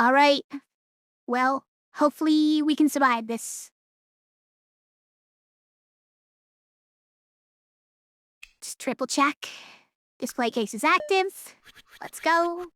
Alright. Well, hopefully we can survive this. Just triple check. Display case is active. Let's go.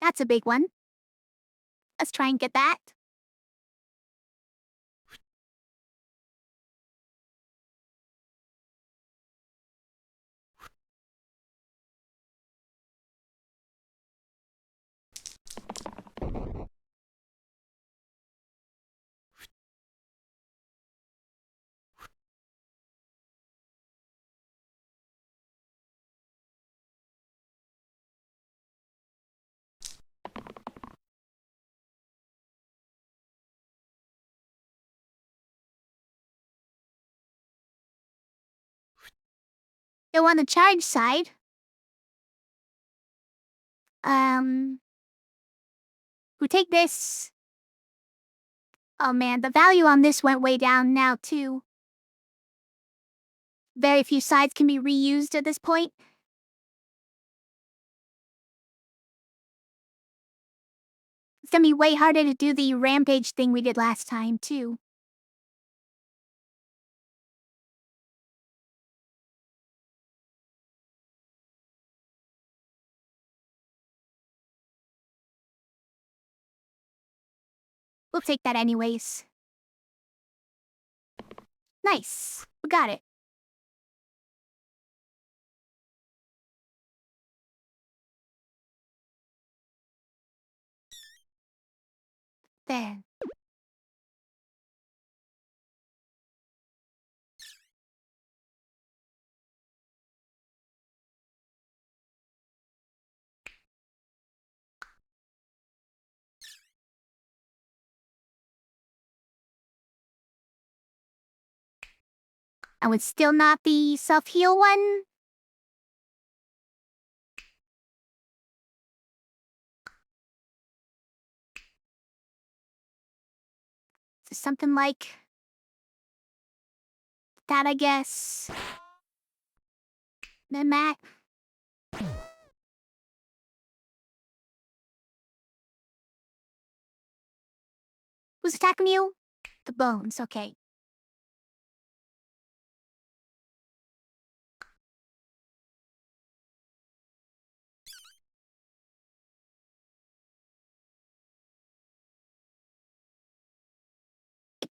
That's a big one. Let's try and get that. Go on the charge side. We take this. Oh man, the value on this went way down now too. Very few sides can be reused at this point. It's gonna be way harder to do the rampage thing we did last time too. We'll take that anyways. Nice. We got it. There. And would still not be self-heal one? So something like that, I guess. Then Matt. Who's attacking you? The bones, okay.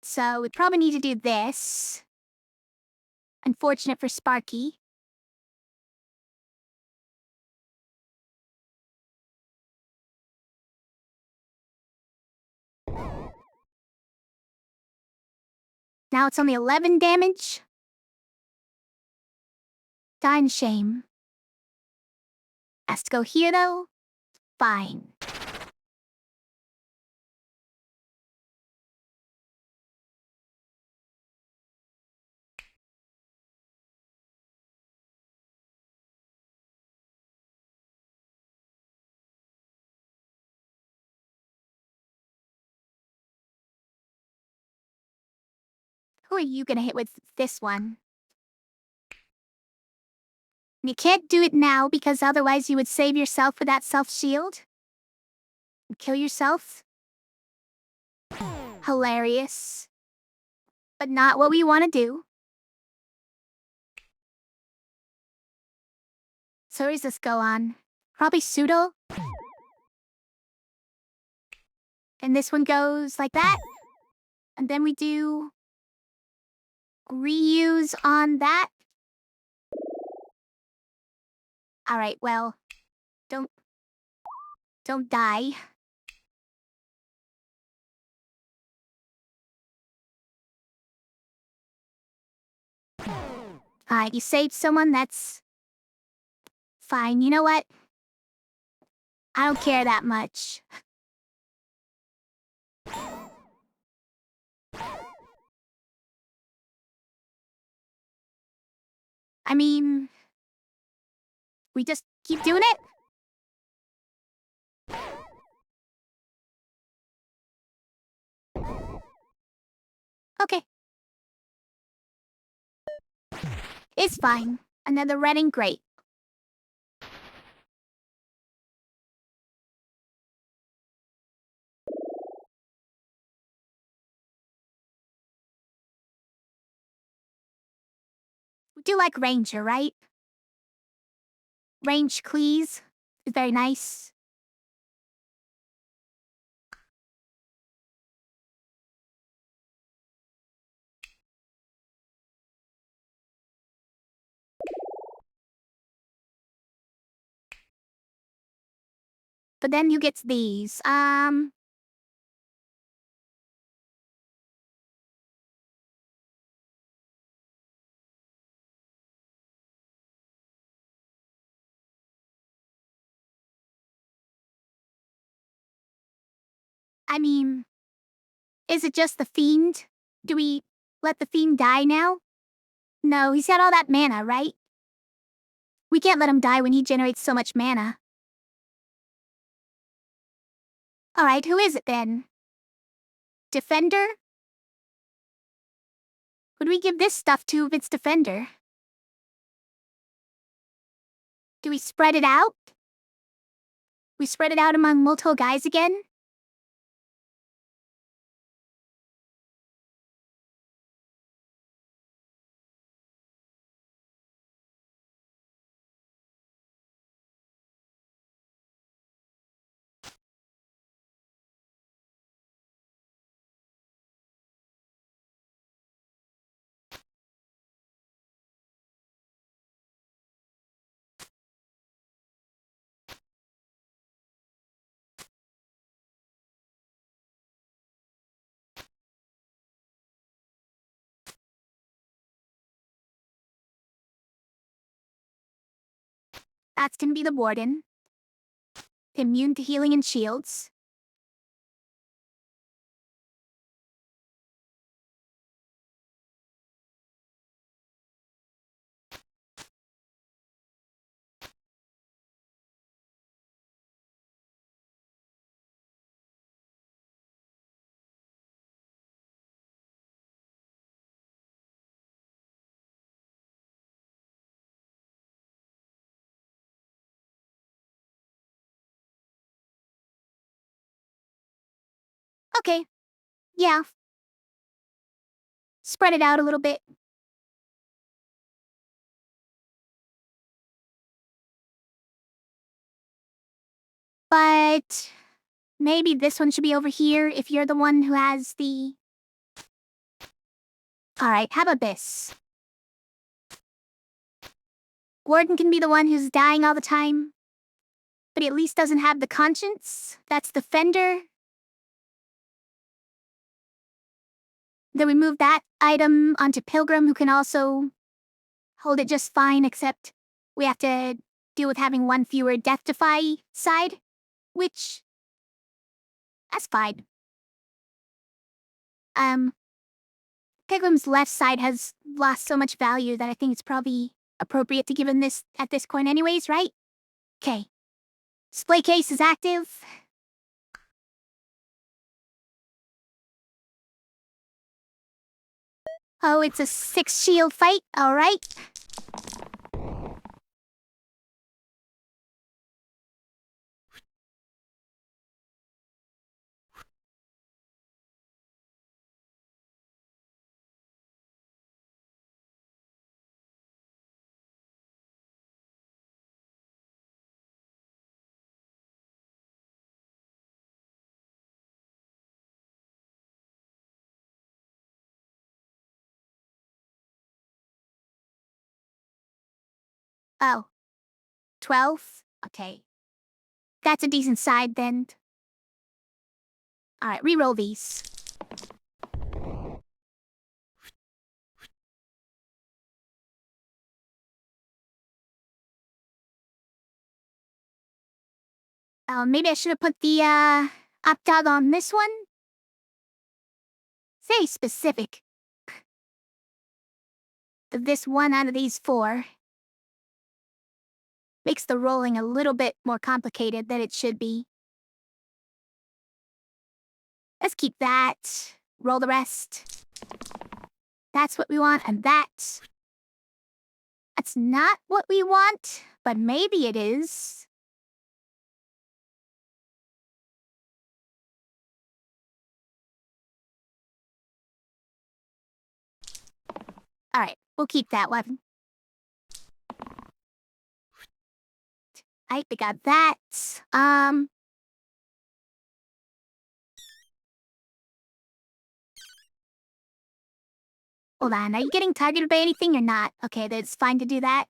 So we probably need to do this. Unfortunate for Sparky. Now it's only 11 damage. Darn shame. Has to go here though? Fine. Who are you gonna hit with this one? You can't do it now because otherwise you would save yourself with that self-shield. And kill yourself. Hilarious. But not what we want to do. So where does this go on? Probably pseudo. And this one goes like that. And then we do reuse on that. Alright, well, don't die. Alright, you saved someone, that's fine. You know what? I don't care that much. I mean, we just keep doing it? Okay. It's fine. Another red and great. We do like Ranger, right? Range Cleese is very nice. But then you get these. I mean, is it just the Fiend? Do we let the Fiend die now? No, he's got all that mana, right? We can't let him die when he generates so much mana. Alright, who is it then? Defender? Would we give this stuff to its Defender? Do we spread it out? We spread it out among multiple guys again? That's gonna be the Warden. Immune to healing and shields. Okay. Yeah. Spread it out a little bit. But maybe this one should be over here if you're the one who has the... Alright, how about this? Warden can be the one who's dying all the time, but he at least doesn't have the conscience. That's the Fender. Then we move that item onto Pilgrim, who can also hold it just fine, except we have to deal with having one fewer Death Defy side, which... that's fine. Pilgrim's left side has lost so much value that I think it's probably appropriate to give him this at this coin anyways, right? Okay. Display case is active. Oh, it's a 6 shield fight, alright. Oh. 12? Okay. That's a decent side then. Alright, reroll these. Maybe I should have put the, opt-out on this one? Say specific. This one out of these four makes the rolling a little bit more complicated than it should be. Let's keep that. Roll the rest. That's what we want, and that's not what we want, but maybe it is. Alright, we'll keep that one. I got that. Hold on, are you getting targeted by anything or not? Okay, that's fine to do that.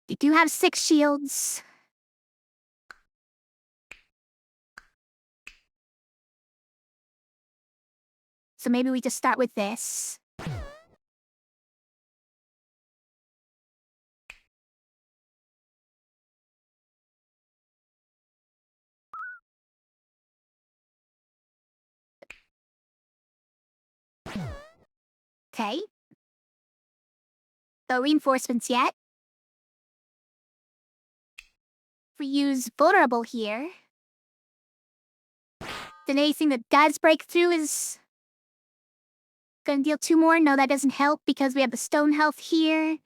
You do have 6 shields. So maybe we just start with this. Okay. No reinforcements yet. If we use vulnerable here, then anything that does break through is gonna deal 2 more. No, that doesn't help because we have the stone health here.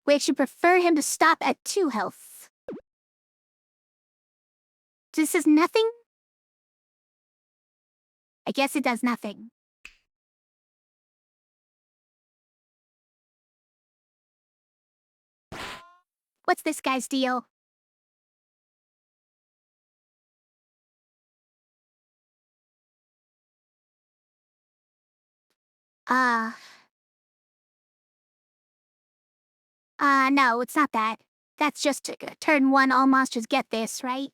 We actually prefer him to stop at 2 health. This is nothing? I guess it does nothing. What's this guy's deal? No, it's not that. That's just turn 1, all monsters get this, right?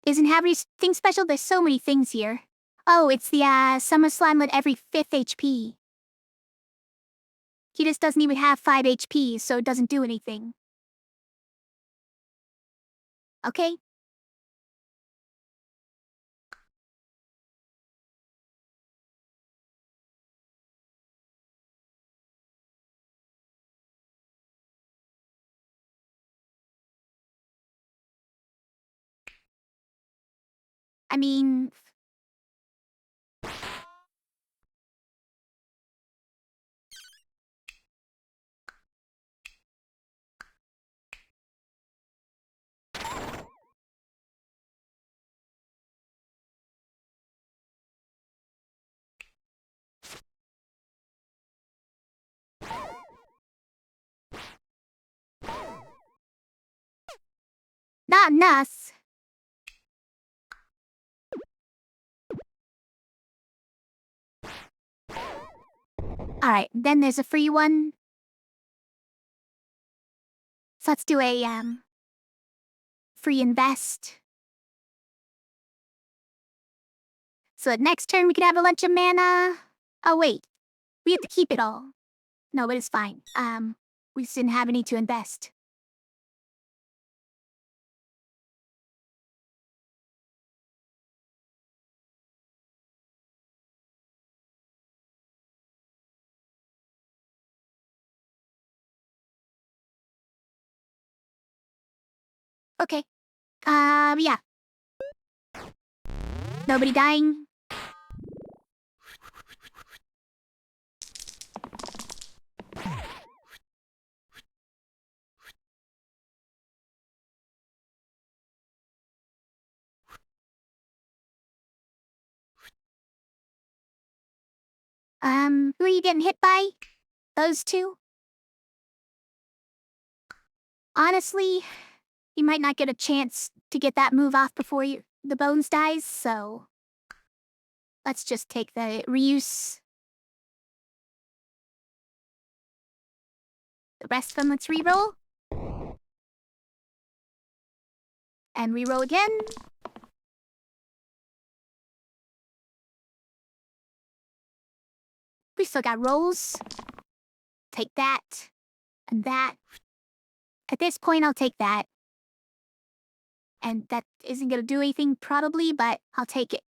Isn't everything special? There's so many things here. Oh, it's the, summer slime with every 5th HP. He just doesn't even have 5 HP, so it doesn't do anything. Okay? I mean... Not us. Alright, then there's a free one. So let's do a, free invest. So that next turn we could have a bunch of mana. Oh wait, we have to keep it all. No, but it's fine. We just didn't have any to invest. Okay. Yeah. Nobody dying? Who are you getting hit by? Those two? Honestly, you might not get a chance to get that move off before the bones dies, so... Let's just take the reuse. The rest of them, let's reroll. And reroll again. we still got rolls. Take that. And that. At this point, I'll take that. And that isn't gonna do anything, probably, but I'll take it.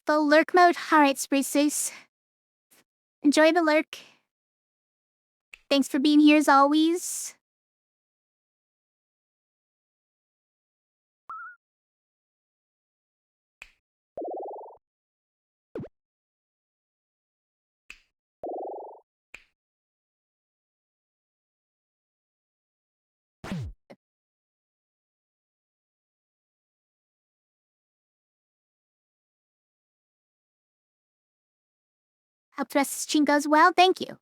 Full lurk mode? Alright, Spruceus. Enjoy the lurk. Thanks for being here as always. Hope the rest of the stream goes well. Thank you.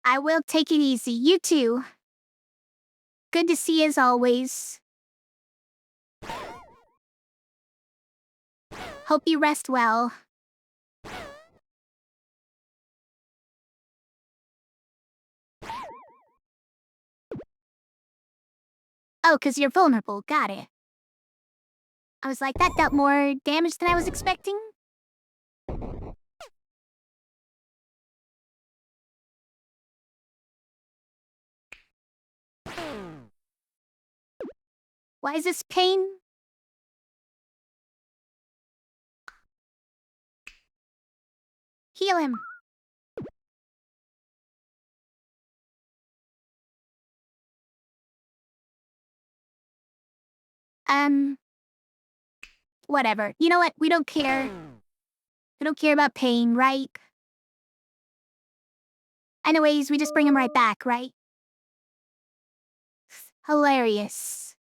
I will take it easy. You too. Good to see you as always. Hope you rest well. Oh, 'cause you're vulnerable. Got it. I was like, that dealt more damage than I was expecting. Why is this pain? Heal him. Whatever. You know what? We don't care. We don't care about pain, right? Anyways, we just bring him right back, right? Hilarious.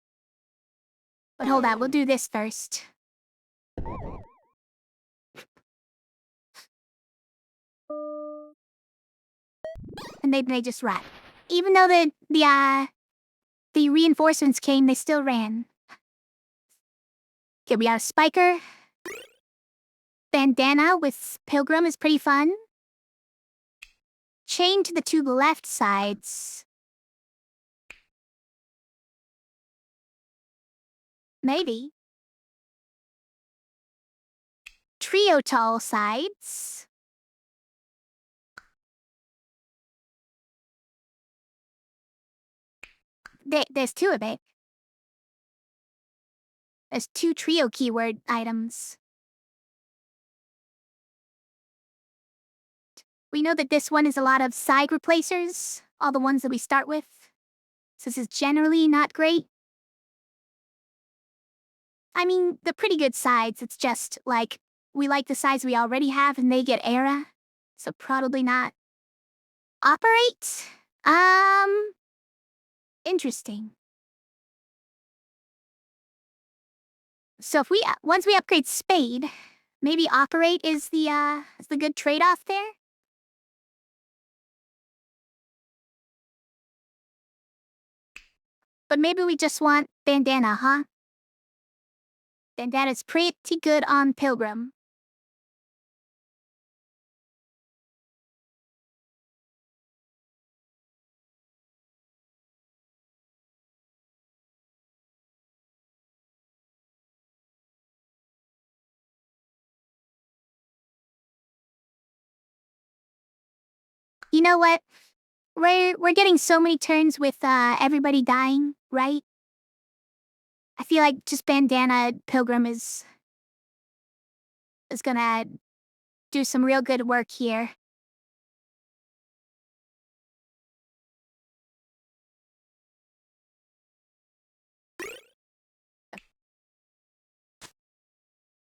But hold on, we'll do this first. And they just ran. Even though the reinforcements came, they still ran. Okay, we got a spiker. Bandana with Pilgrim is pretty fun. Chain to the two left sides. Maybe. Trio to all sides. There's two of it. There's two trio keyword items. We know that this one is a lot of side replacers, all the ones that we start with. So this is generally not great. I mean, they're pretty good sides, it's just, like, we like the sides we already have and they get era. So probably not. Operate? Interesting. So if once we upgrade Spade, maybe Operate is the good trade-off there? But maybe we just want Bandana, huh? Bandana's pretty good on Pilgrim. You know what? We're getting so many turns with everybody dying, right? I feel like just Bandana Pilgrim is gonna do some real good work here.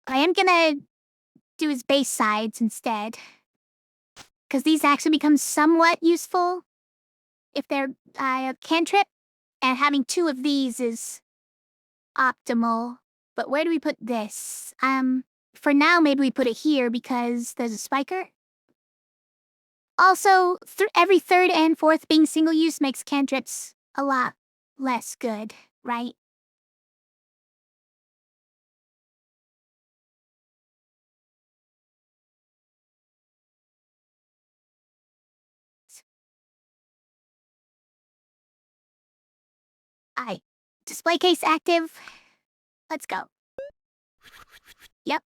I am gonna do his base sides instead. because these actually become somewhat useful if they're a cantrip, and having 2 of these is optimal. But where do we put this? For now, maybe we put it here because there's a spiker. Also, every 3rd and 4th being single use makes cantrips a lot less good, right? Aye. Display case active. Let's go. Yep.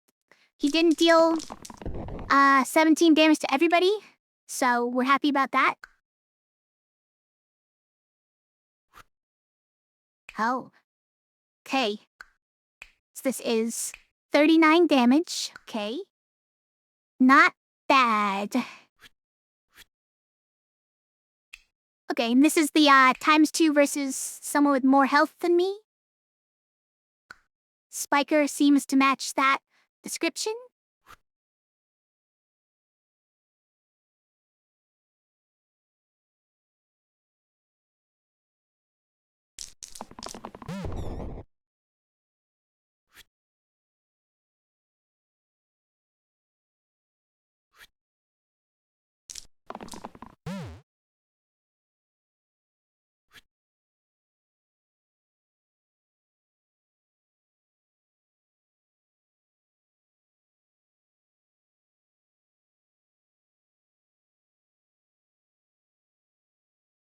He didn't deal 17 damage to everybody, so we're happy about that. Oh. Okay. So this is 39 damage. Okay. Not bad. Okay, and this is the ×2 versus someone with more health than me. Spiker seems to match that description.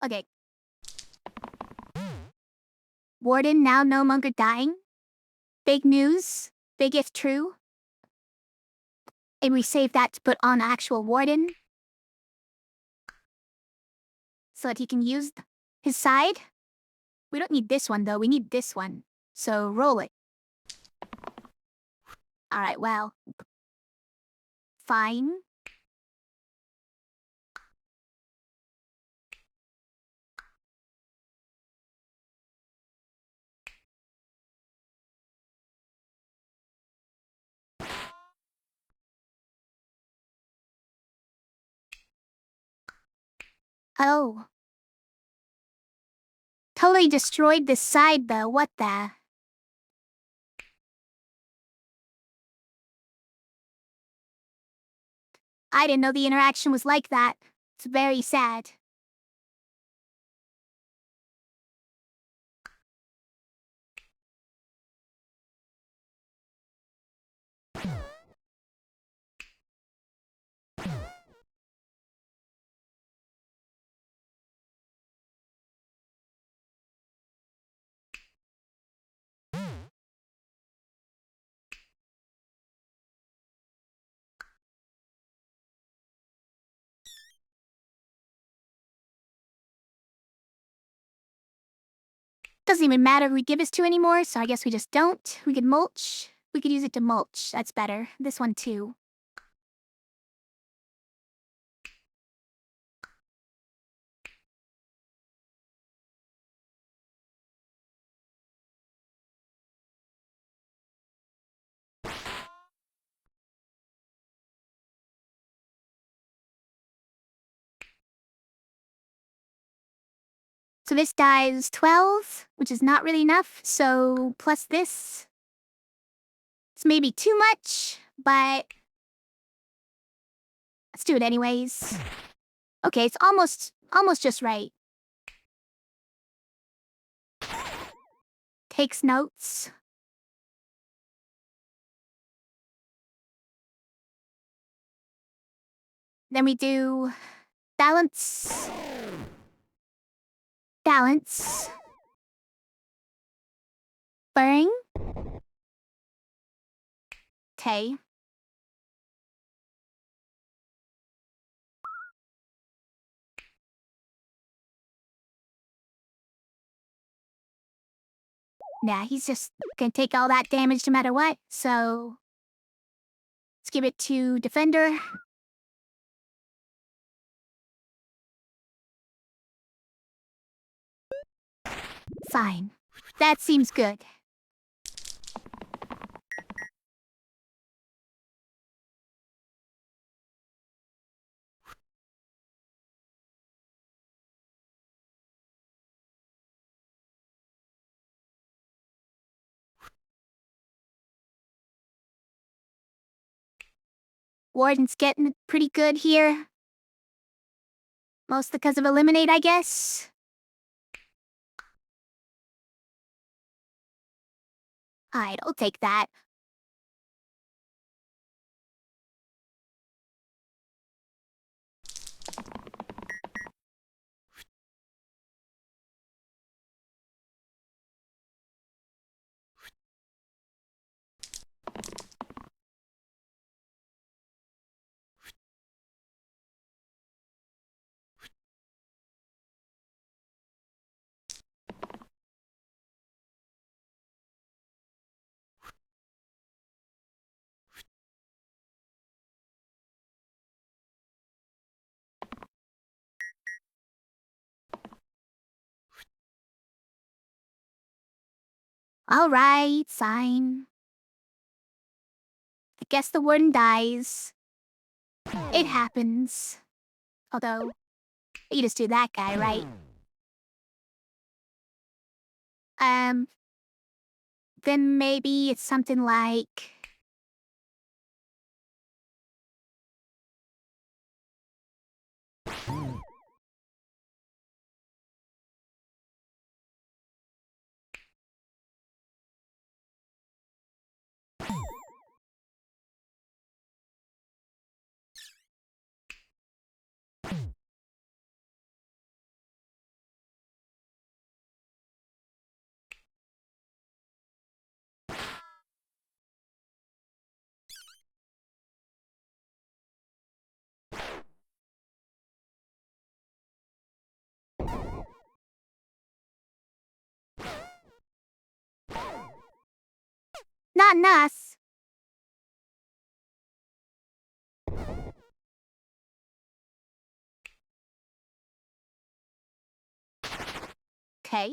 Okay. Warden now no longer dying. Big news. Big if true. And we save that to put on actual Warden, so that he can use his side. We don't need this one, though. We need this one. So roll it. Alright, well. Fine. Oh. Totally destroyed this side, though. What the? I didn't know the interaction was like that. It's very sad. Doesn't even matter who we give this to anymore, so I guess we just don't. We could mulch. We could use it to mulch. That's better. This one, too. So this dies 12, which is not really enough, so plus this. It's maybe too much, but let's do it anyways. Okay, it's almost just right. Takes notes. Then we do balance. Balance. Burn. Okay. Nah, he's just gonna take all that damage no matter what, so let's give it to Defender. Fine. That seems good. Warden's getting it pretty good here. Mostly because of Eliminate, I guess. Alright, I'll take that. Alright, fine. I guess the warden dies. It happens. Although, you just do that guy, right? Then maybe it's something like... Not us. Okay.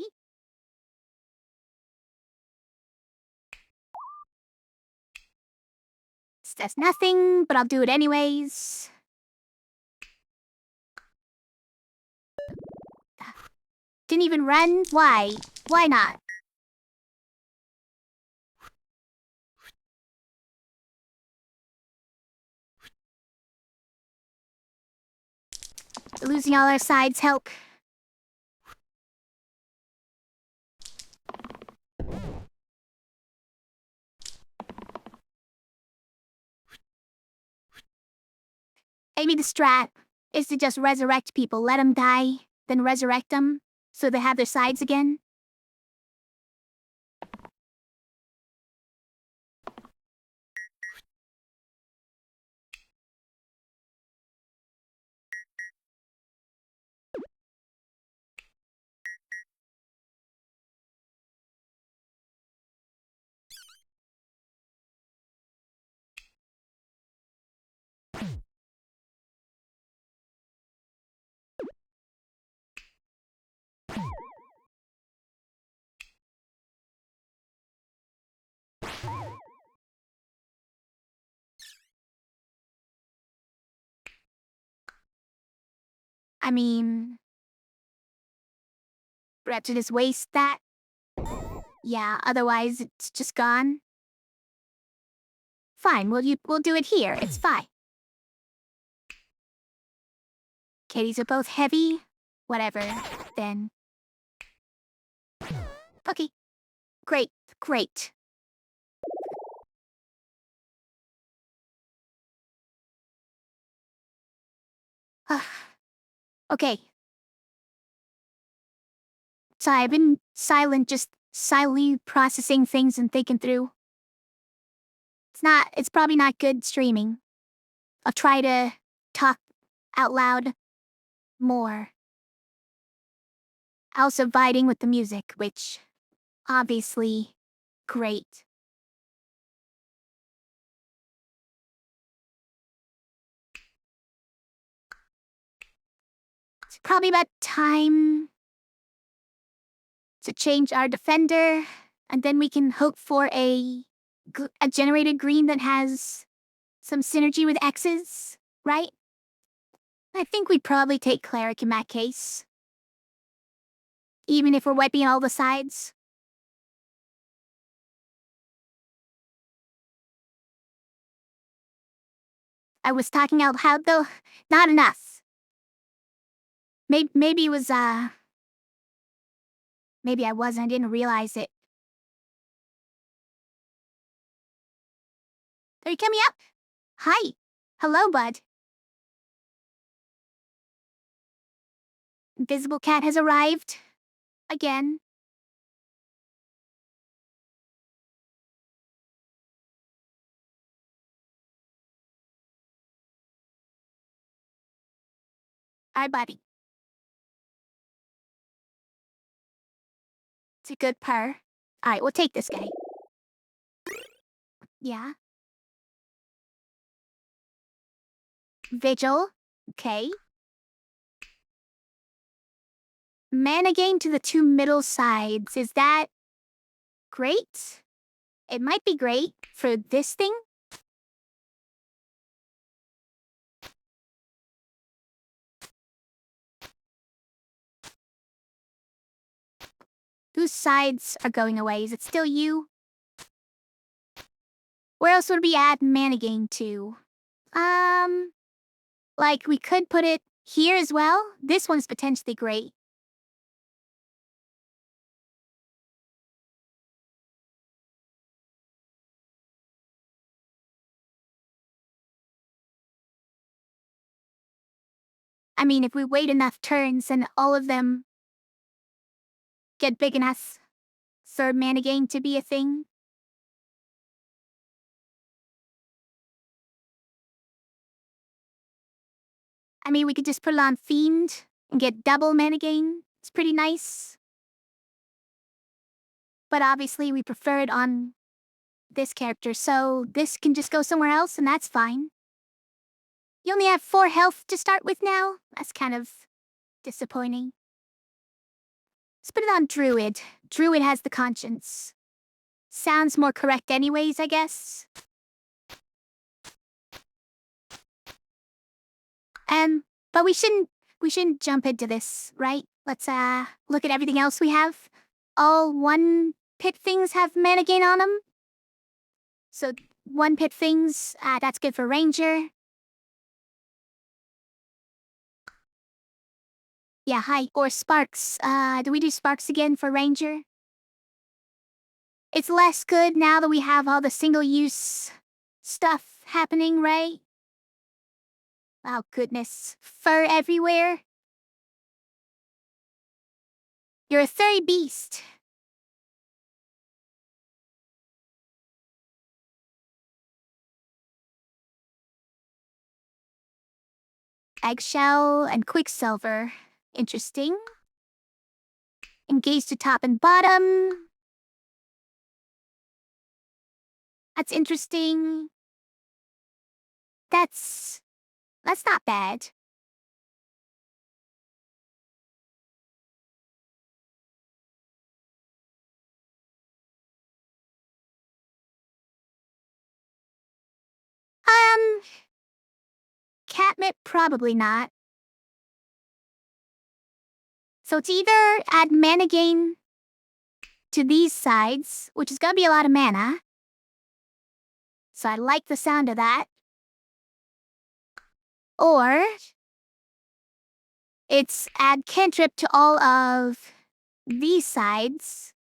Says nothing, but I'll do it anyways. Didn't even run? Why? Why not? Losing all our sides help. Maybe the strat is to just resurrect people, let them die, then resurrect them, so they have their sides again. I mean... perhaps to just waste that? Yeah, otherwise it's just gone. Fine, we'll do it here, it's fine. Kitties are both heavy. Whatever, then. Okay. Great, great. Okay. So I've been silent, just silently processing things and thinking through. It's probably not good streaming. I'll try to talk out loud more. Also vibing with the music, which, obviously, great. It's probably about time to change our defender, and then we can hope for a generated green that has some synergy with X's, right? I think we'd probably take Cleric in that case. Even if we're wiping all the sides. I was talking out loud though. Not enough. Maybe it was, maybe I wasn't. I didn't realize it. Are you coming up? Hi. Hello, bud. Invisible cat has arrived. Again. Alright, buddy. It's a good purr. Alright, we'll take this guy. Yeah. Vigil. Okay. Mana gain to the two middle sides. Is that great? It might be great for this thing. Whose sides are going away? Is it still you? Where else would we add mana gain to? Like we could put it here as well. This one's potentially great. I mean, if we wait enough turns and all of them get big enough for mana gain to be a thing. I mean, we could just put it on Fiend and get double mana gain. It's pretty nice. But obviously we prefer it on this character, so this can just go somewhere else and that's fine. You only have 4 health to start with now? That's kind of disappointing. Let's put it on Druid. Druid has the conscience. Sounds more correct anyways, I guess. But we shouldn't jump into this, right? Let's look at everything else we have. All 1 pit things have mana gain on them. So 1 pit things, that's good for Ranger. Yeah, hi. Or Sparks. Do we do Sparks again for Ranger? It's less good now that we have all the single-use stuff happening, right? Oh, goodness. Fur everywhere. You're a furry beast. Eggshell and Quicksilver. Interesting. Engage to top and bottom. That's interesting. That's not bad. Catnip, probably not. So it's either add mana gain to these sides, which is gonna be a lot of mana. So I like the sound of that. Or it's add cantrip to all of these sides,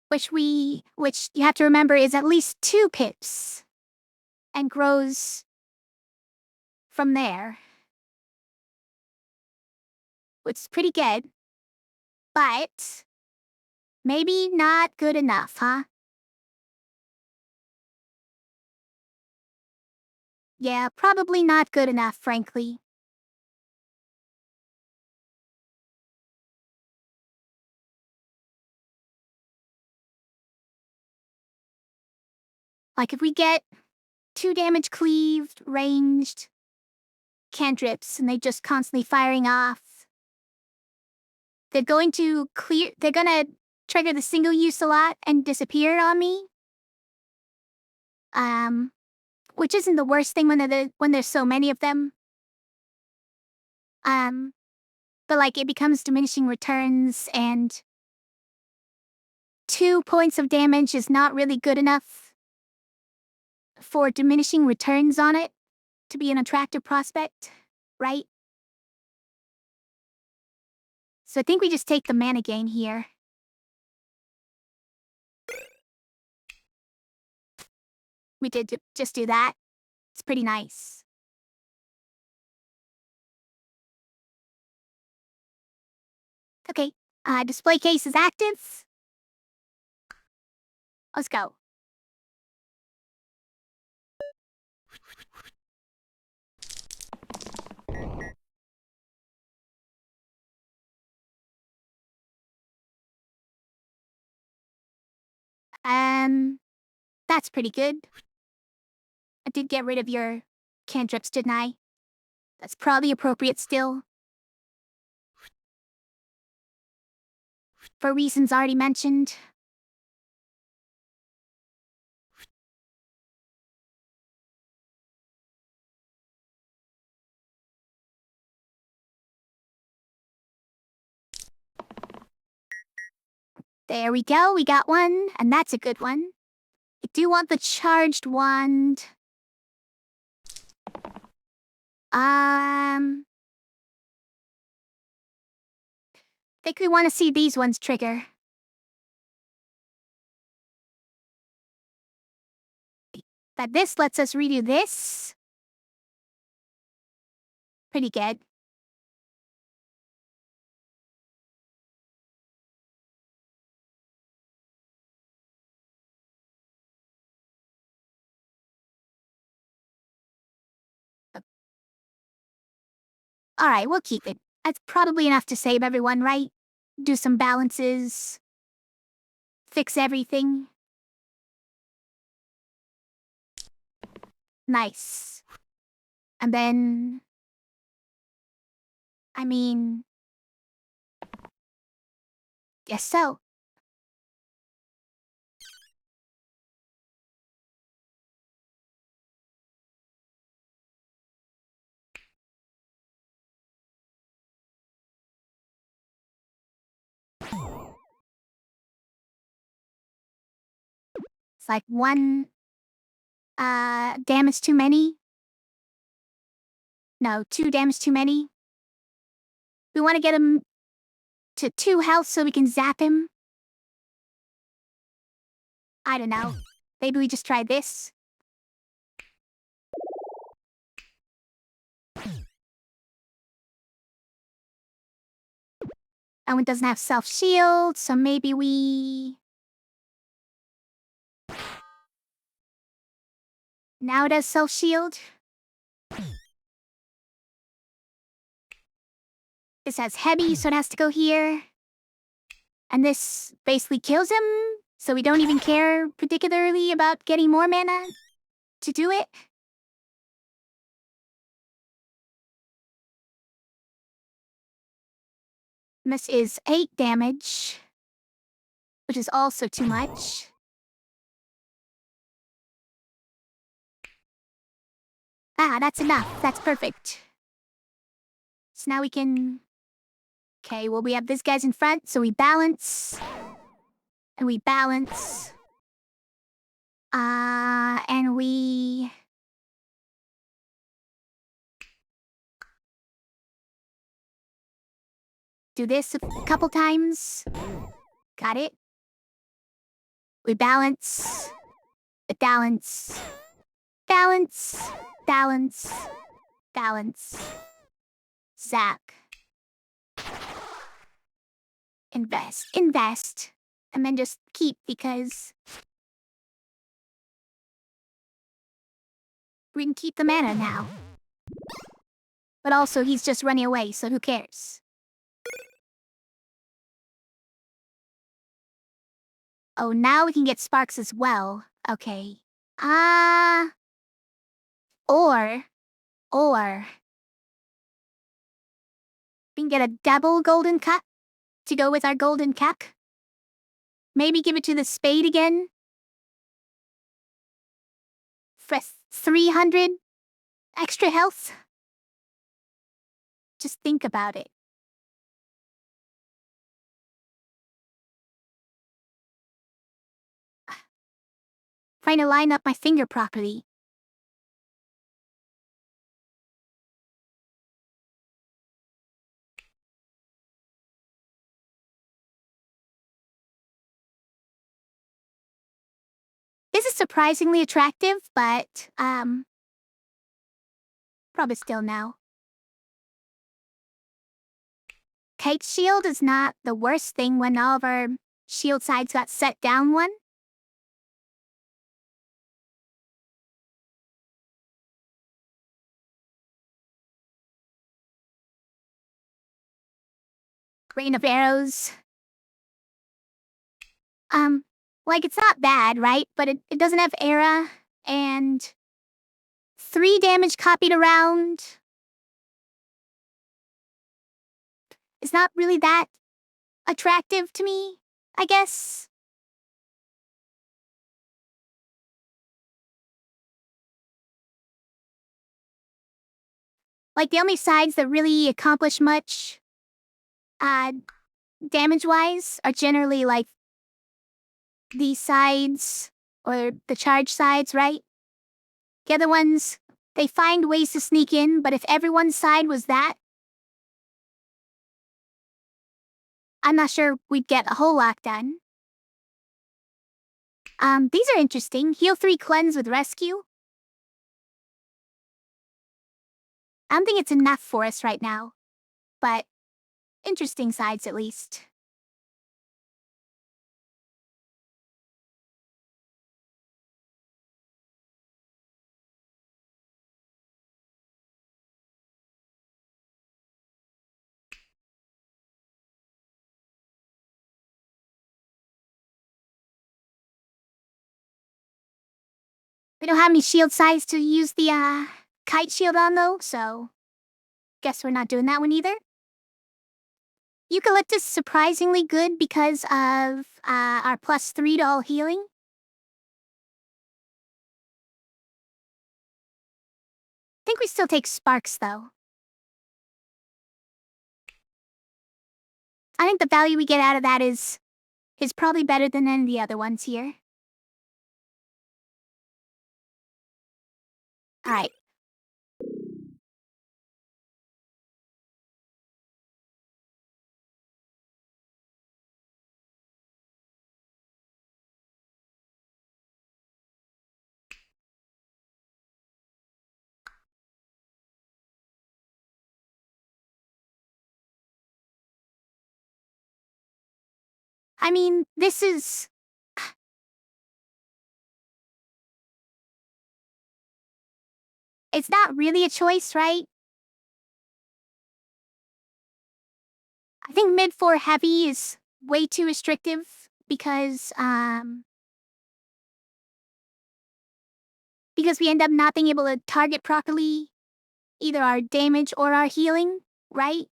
which you have to remember is at least 2 pips and grows from there. Which is pretty good, but maybe not good enough, huh? Yeah, probably not good enough, frankly. Like if we get 2 damage cleaved, ranged, cantrips, and they just constantly firing off, they're gonna trigger the single use a lot and disappear on me. Which isn't the worst thing when there's so many of them. But like it becomes diminishing returns and 2 points of damage is not really good enough. for diminishing returns on it to be an attractive prospect, right? So I think we just take the mana gain here. We did just do that. It's pretty nice. Okay, display case is active. Let's go. That's pretty good. I did get rid of your cantrips, didn't I? That's probably appropriate still. For reasons already mentioned. There we go, we got one, and that's a good one. I do want the charged wand. Think we want to see these ones trigger. That this lets us redo this. Pretty good. Alright, we'll keep it. That's probably enough to save everyone, right? Do some balances. Fix everything. Nice. And then... I mean... Guess so. It's like one... damage too many? No, 2 damage too many. We want to get him to 2 health so we can zap him. I don't know. Maybe we just try this. And it doesn't have self-shield, so maybe we... Now it has self-shield. This has heavy, so it has to go here. And this basically kills him, so we don't even care particularly about getting more mana to do it. This is 8 damage, which is also too much. Ah, that's enough. That's perfect. So now we can... Okay, well, we have this guy's in front, so we balance. And we balance. And we... do this a couple times. Got it. We balance. Balance. Balance. Balance. Balance. Zap. Invest. Invest. And then just keep because... we can keep the mana now. But also, he's just running away, so who cares? Oh, now we can get sparks as well. Okay. Or... we can get a double golden cup to go with our golden cap. Maybe give it to the spade again. For 300 extra health. Just think about it. Trying to line up my finger properly. This is surprisingly attractive, but, probably still no. Kate's shield is not the worst thing when all of our shield sides got set down one. Rain of arrows. Like, it's not bad, right? But it doesn't have era, and 3 damage copied around. It's not really that attractive to me, I guess. Like, the only sides that really accomplish much, damage-wise are generally, like, these sides, or the charge sides, right? The other ones, they find ways to sneak in, but if everyone's side was that, I'm not sure we'd get a whole lot done. These are interesting. Heal 3, cleanse with rescue. I don't think it's enough for us right now, but interesting sides at least. We don't have any shield size to use the, kite shield on though, so guess we're not doing that one either. Eucalyptus surprisingly good because of, our +3 to all healing. I think we still take sparks though. I think the value we get out of that is probably better than any of the other ones here. Alright. I mean, this is... It's not really a choice, right? I think mid 4 heavy is way too restrictive because we end up not being able to target properly either our damage or our healing, right?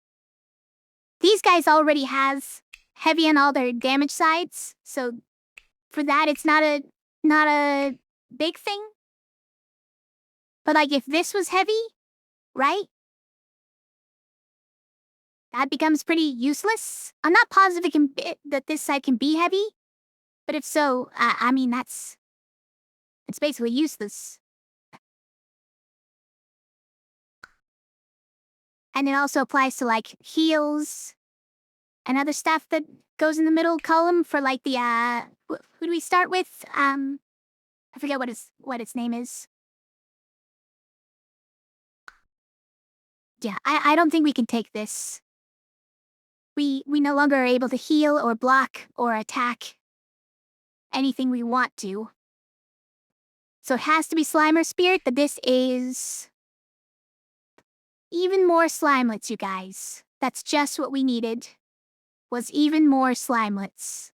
These guys already has heavy on all their damage sides, so for that it's not a big thing. But like if this was heavy, right? That becomes pretty useless. I'm not positive that this side can be heavy, but if so, I mean it's basically useless. And it also applies to like heals and other stuff that goes in the middle column for like the who do we start with? I forget what its name is. Yeah, I don't think we can take this. We no longer are able to heal or block or attack anything we want to. So it has to be Slimer Spirit, but this is even more slimelets, you guys. That's just what we needed, was even more slimelets.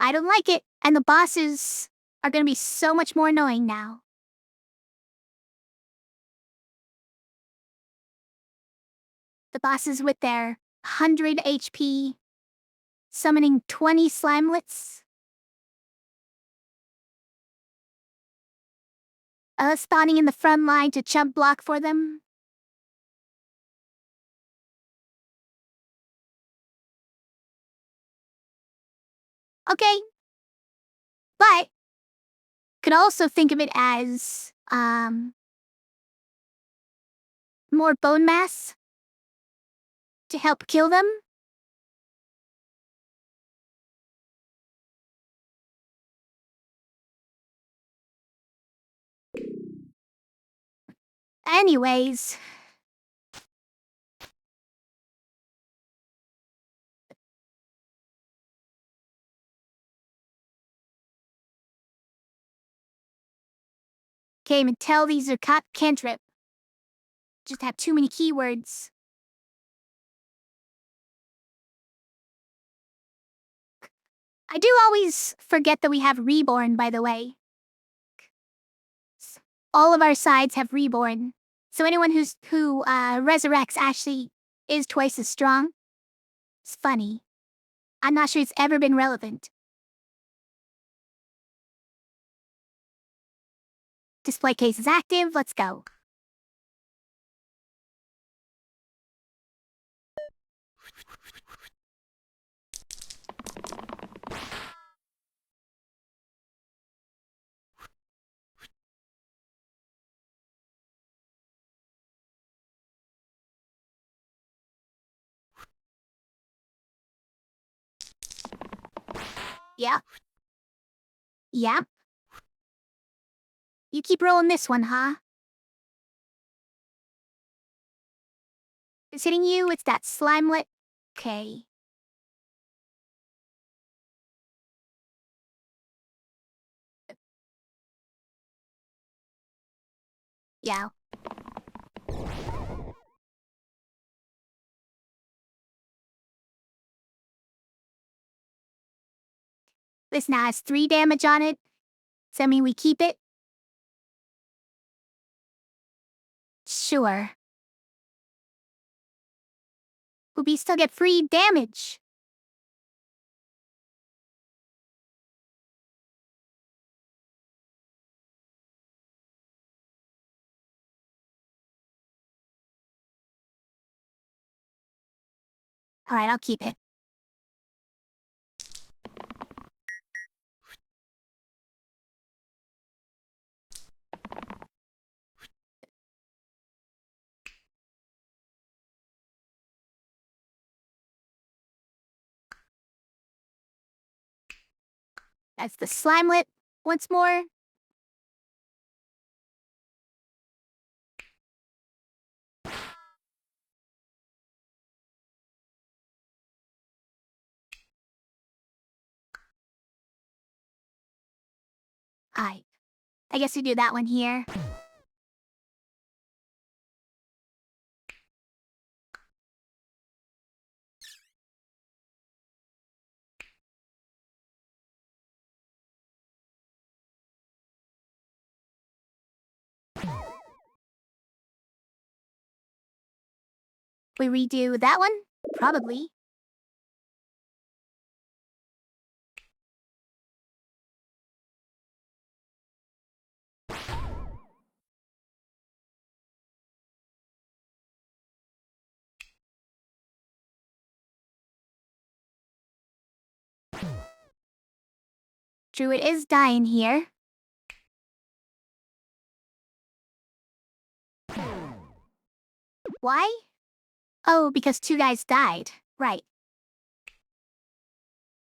I don't like it, and the bosses are gonna be so much more annoying now. The bosses with their 100 HP, summoning 20 slimelets. Spawning in the front line to chump block for them. Okay. But could also think of it as more bone mass to help kill them. Anyways. Came and tell these are cantrip. Just have too many keywords. I do always forget that we have reborn, by the way. All of our sides have reborn. So anyone who resurrects actually is twice as strong. It's funny. I'm not sure it's ever been relevant. Display case is active. Let's go. Yeah. Yep. You keep rolling this one, huh? It's hitting you, it's that slimelet. Okay. Yeah. This now has 3 damage on it. Does that mean we keep it? Sure. But we still get free damage. Alright, I'll keep it. That's the slimelet once more. I guess we do that one here. We redo that one? Probably. Druid is dying here. Why? Oh, because 2 guys died. Right.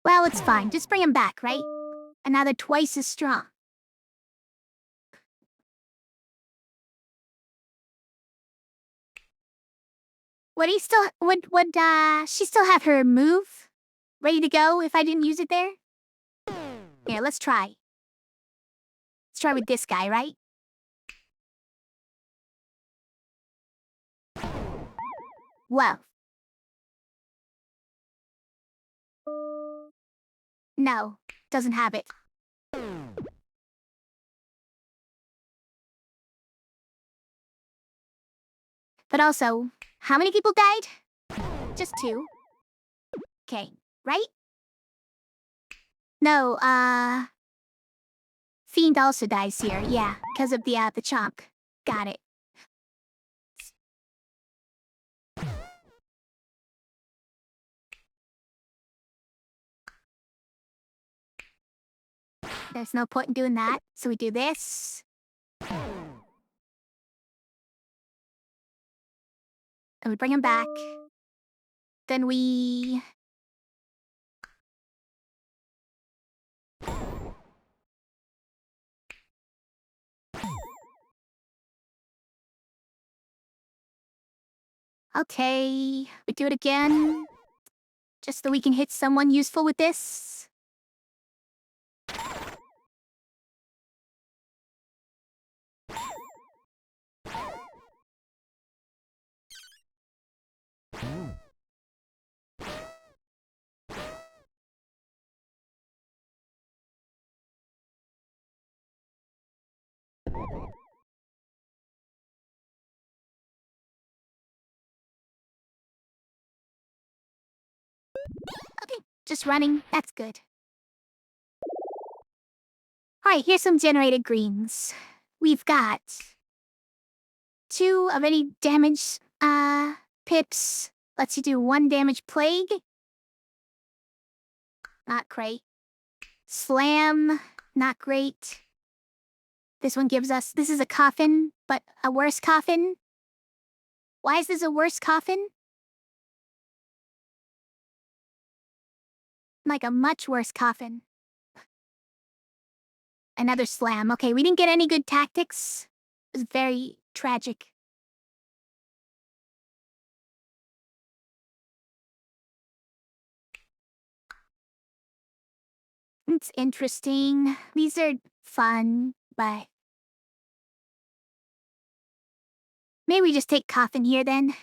Well, it's fine. Just bring him back, right? And now they're twice as strong. Would she still have her move ready to go if I didn't use it there? Here, let's try. Let's try with this guy, right? Well. No, doesn't have it. But also, how many people died? Just 2. Okay, right? No, Fiend also dies here, yeah, because of the chomp. Got it. There's no point in doing that, so we do this. And we bring him back. Then we... Okay, we do it again. Just so we can hit someone useful with this. Okay, just running. That's good. Alright, here's some generated greens. We've got 2 of any damage, pips. Lets you do 1 damage plague. Not great. Slam. Not great. This one gives us... This is a coffin, but a worse coffin. Why is this a worse coffin? Like a much worse coffin. Another slam. Okay, we didn't get any good tactics. It was very tragic. It's interesting. These are fun, but... Maybe we just take coffin here then.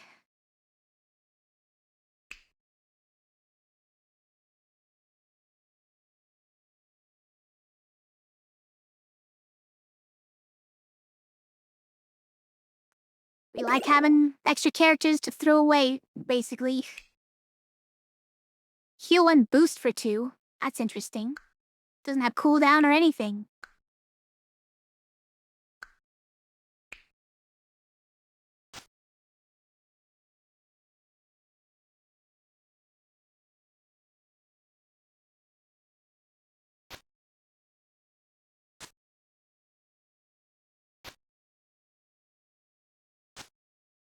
We like having extra characters to throw away, basically. Heal and boost for 2. That's interesting. Doesn't have cooldown or anything.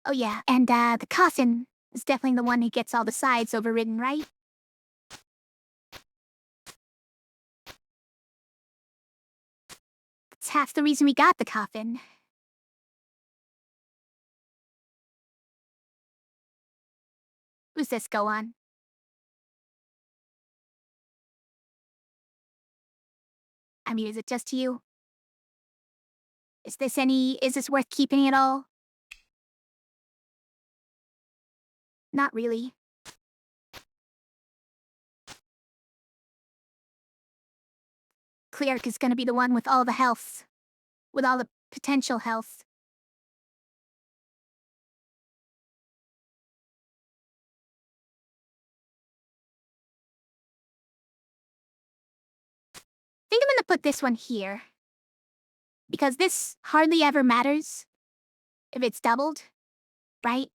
Oh yeah, and the coffin is definitely the one who gets all the sides overridden, right? That's half the reason we got the coffin. Who's this go on? I mean, is it just you? Is this worth keeping at all? Not really. Cleric is gonna be the one with all the health. With all the potential health. I think I'm gonna put this one here. Because this hardly ever matters if it's doubled, right?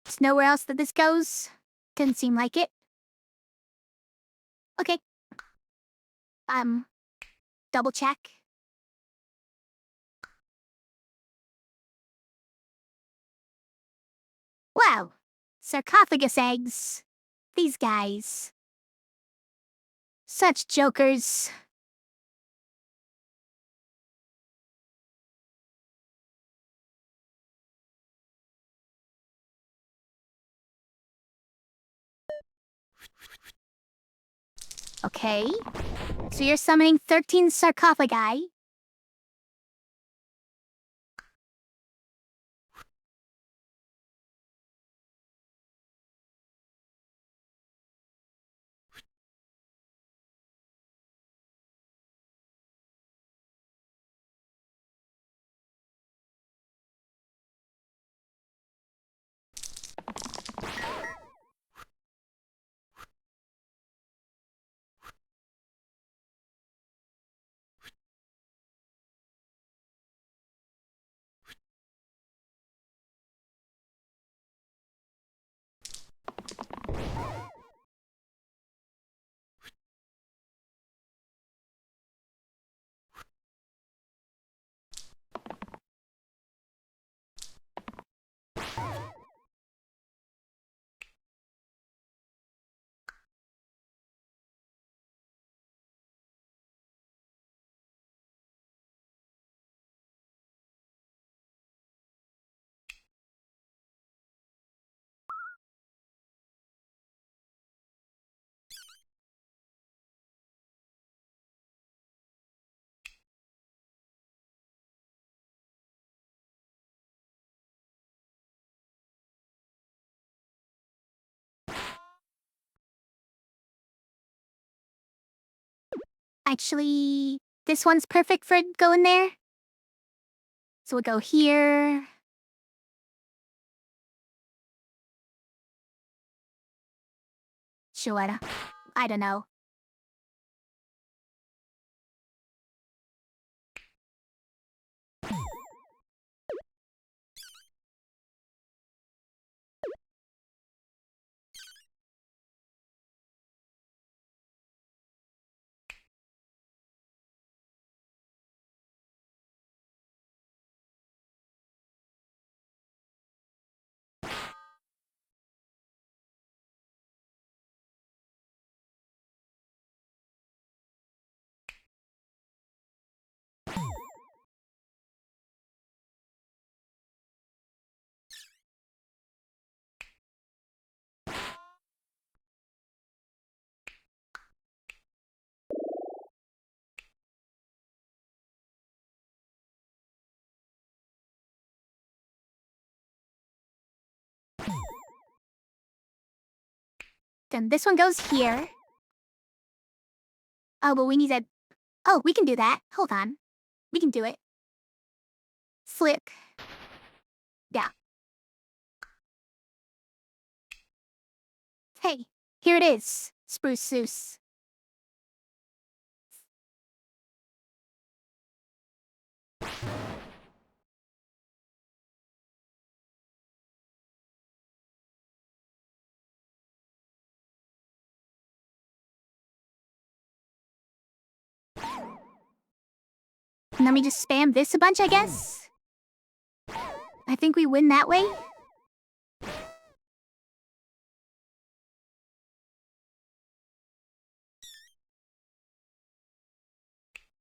There's nowhere else that this goes. Doesn't seem like it. Okay. Double check. Wow. Sarcophagus eggs. These guys. Such jokers. Okay. So you're summoning 13 sarcophagi. Actually, this one's perfect for going there. So we'll go here. Sure. I don't know. Then this one goes here. Oh, but we need to... Oh, we can do that. Hold on. We can do it. Flick. Yeah. Hey, here it is. Spruce Soos. And then we just spam this a bunch, I guess? I think we win that way.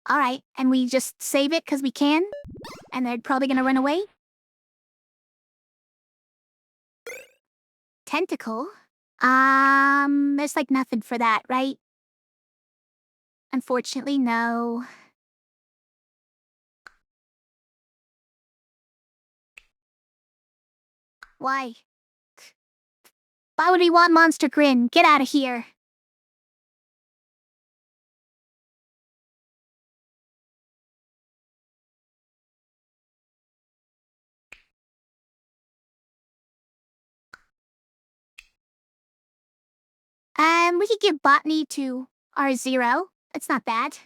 Alright, and we just save it because we can? And they're probably gonna run away? Tentacle? There's like nothing for that, right? Unfortunately, no. Why? Why would we want Monster Grin? Get out of here. We could give Botany to R0. It's not bad.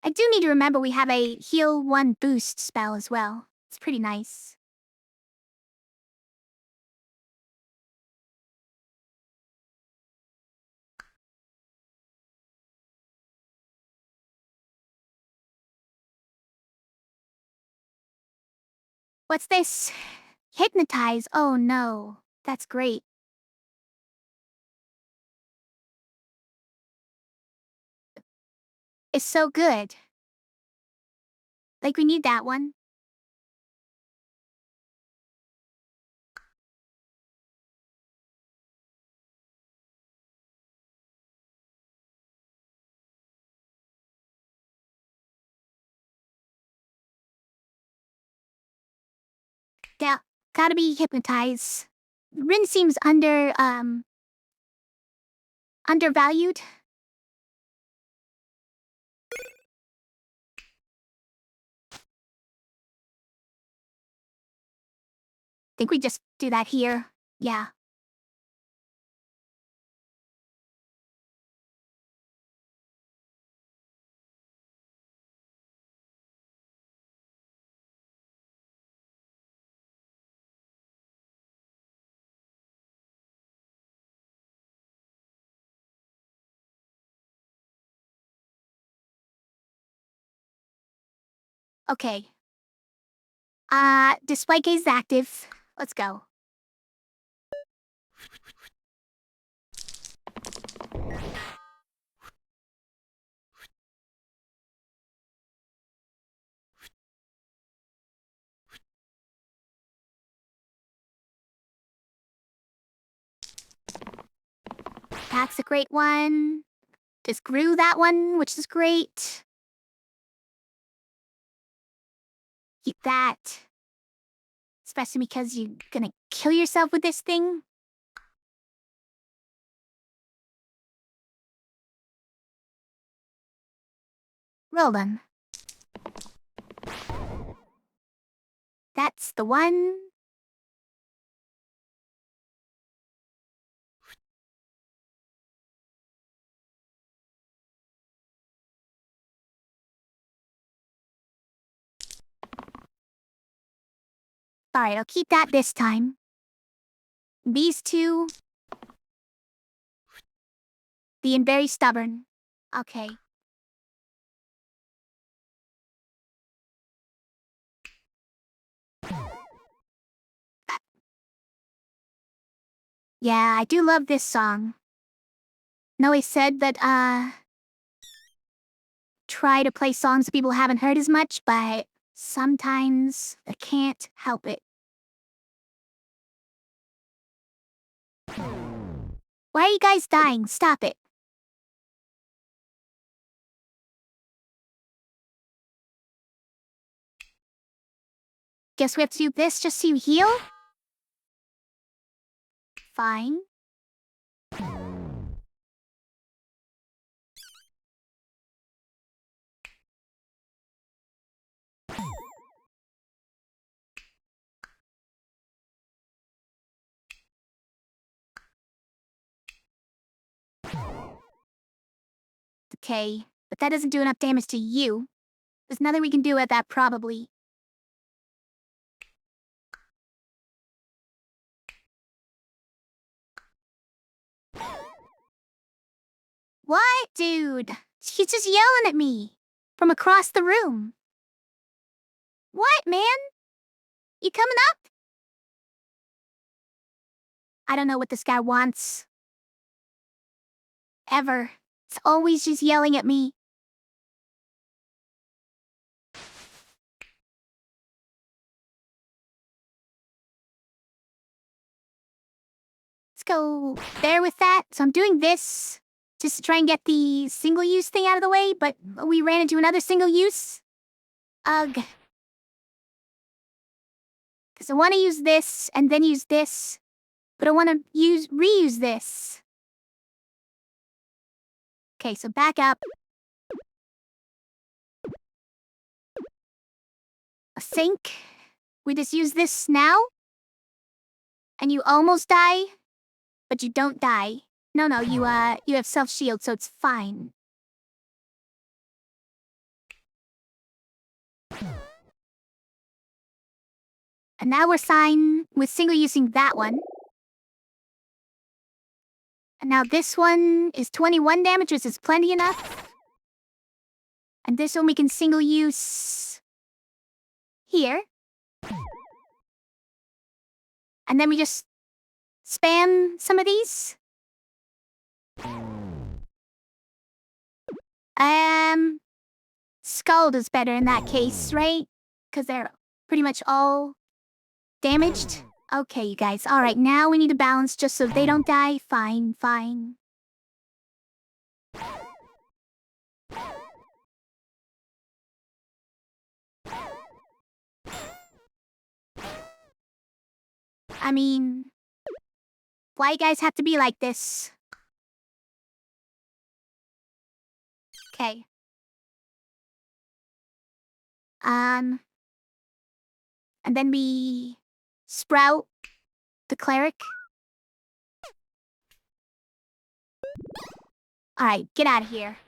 I do need to remember we have a heal 1 boost spell as well. It's pretty nice. What's this? Hypnotize. Oh no. That's great. It's so good. Like, we need that one. Yeah, gotta be hypnotized. Rin seems undervalued. Think we just do that here. Yeah. Okay. Display case active. Let's go. That's a great one. Just grew that one, which is great. Keep that. Especially because you're gonna kill yourself with this thing. Roll them. That's the one. Alright, I'll keep that this time. These two. Being very stubborn. Okay. Yeah, I do love this song. Noe said that, try to play songs that people haven't heard as much, but sometimes I can't help it. Why are you guys dying? Stop it. Guess we have to do this just so you heal? Fine. Okay, but that doesn't do enough damage to you. There's nothing we can do at that, probably. What? Dude, she's just yelling at me. From across the room. What, man? You coming up? I don't know what this guy wants. Ever. It's always just yelling at me. Let's go there with that. So I'm doing this just to try and get the single-use thing out of the way, but we ran into another single-use. Ugh. Because I want to use this and then use this, but I want to reuse this. Okay, so back up. A sink. We just use this now. And you almost die, but you don't die. No, you have self-shield, so it's fine. And now we're fine with single-using that one. And now this one is 21 damage, which is plenty enough. And this one we can single-use here. And then we just spam some of these. Scald is better in that case, right? Because they're pretty much all damaged. Okay, you guys. Alright, now we need to balance just so they don't die. Fine, fine. I mean, why you guys have to be like this? Okay. And then we sprout the cleric. Alright, get out of here.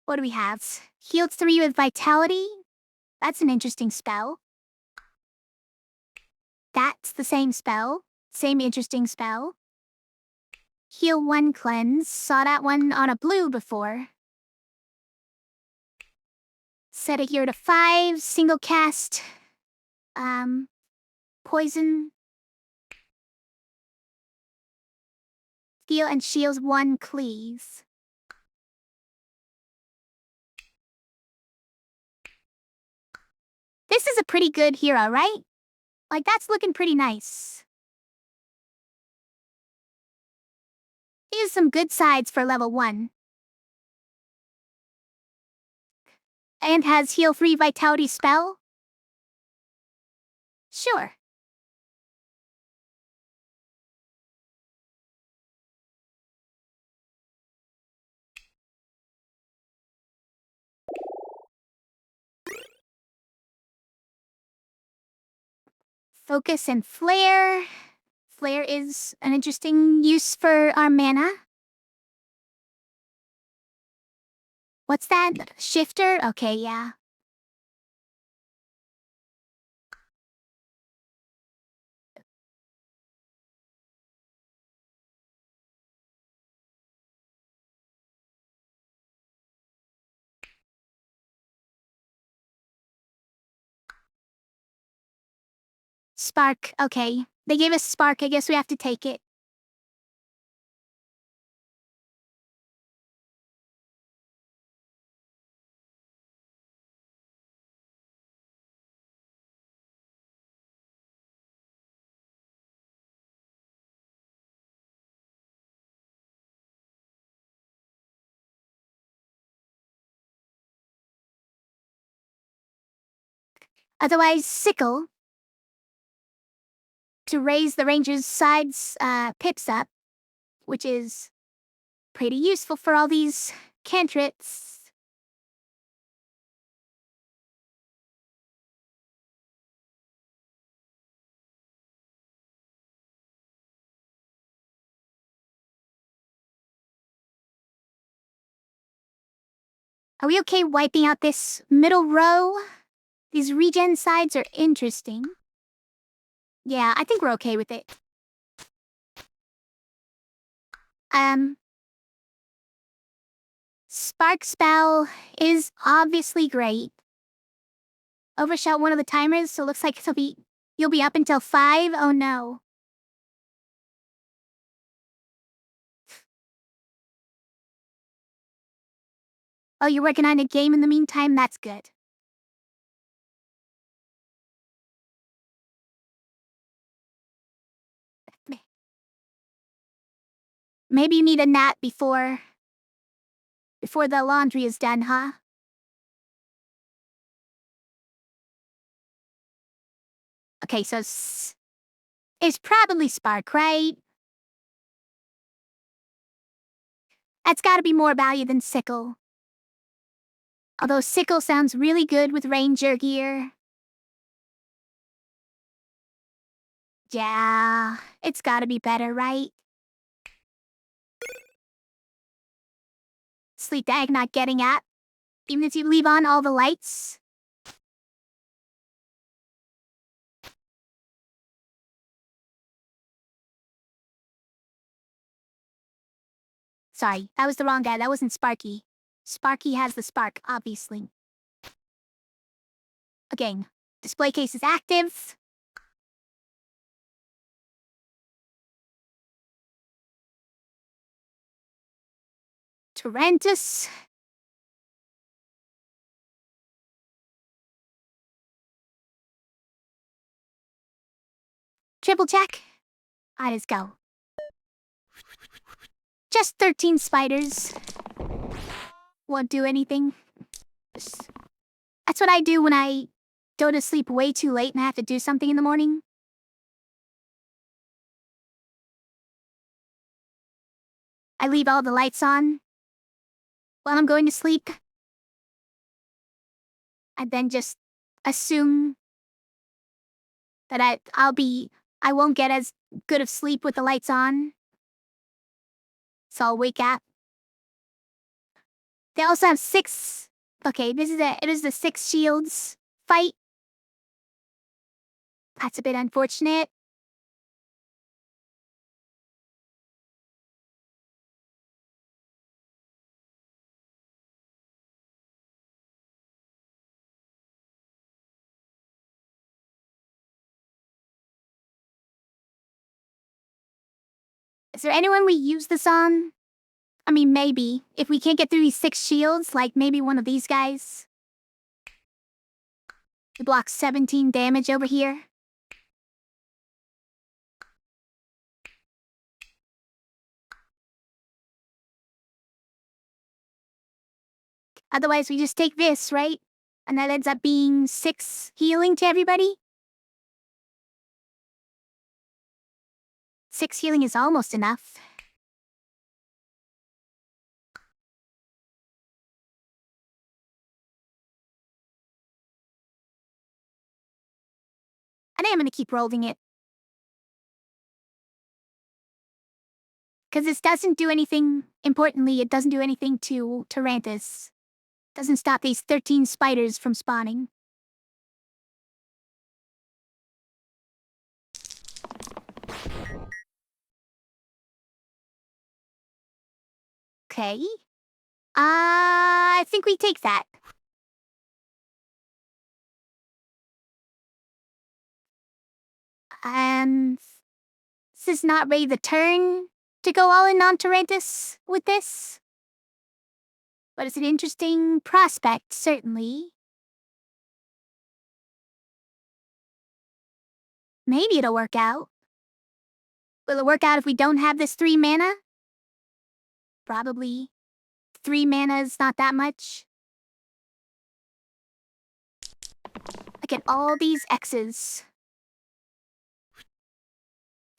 What do we have? Healed 3 with Vitality? That's an interesting spell. That's the same spell. Same interesting spell. Heal 1 cleanse. Saw that one on a blue before. Set it here to 5. Single cast. Poison. Heal and shields 1 cleave. This is a pretty good hero, right? Like, that's looking pretty nice. Here's some good sides for level 1. And has heal 3 vitality spell? Sure. Focus and flare. Flare is an interesting use for our mana. What's that? Shifter? Okay, yeah. Spark, okay. They gave us spark, I guess we have to take it. Otherwise, sickle. To raise the ranger's sides, pips up, which is pretty useful for all these cantrips. Are we okay wiping out this middle row? These regen sides are interesting. Yeah, I think we're okay with it. Spark Spell is obviously great. Overshot one of the timers, so looks like you'll be up until 5. Oh no. Oh, you're working on a game in the meantime? That's good. Maybe you need a nap before the laundry is done, huh? Okay, so it's probably Spark, right? That's gotta be more value than Sickle. Although Sickle sounds really good with Ranger gear. Yeah, it's gotta be better, right? Sleep Dag not getting at, even if you leave on all the lights. Sorry, that was the wrong guy. That wasn't Sparky. Sparky has the spark, obviously. Again, display case is active. Torrentus. Triple check. Alright, let's go. Just 13 spiders. Won't do anything. That's what I do when I go to sleep way too late and have to do something in the morning. I leave all the lights on while I'm going to sleep. I then just assume that I won't get as good of sleep with the lights on. So I'll wake up. They also have 6. Okay, it is the 6 shields fight. That's a bit unfortunate. Is there anyone we use this on? I mean, maybe. If we can't get through these 6 shields, like maybe one of these guys. We block 17 damage over here. Otherwise, we just take this, right? And that ends up being 6 healing to everybody. 6 healing is almost enough. And I am gonna keep rolling it. Because this doesn't do anything, importantly, it doesn't do anything to Tarantus. Doesn't stop these 13 spiders from spawning. Okay. I think we take that. And this is not really the turn to go all in on Tarantus with this. But it's an interesting prospect, certainly. Maybe it'll work out. Will it work out if we don't have this 3 mana? Probably. 3 mana is not that much. I get all these X's.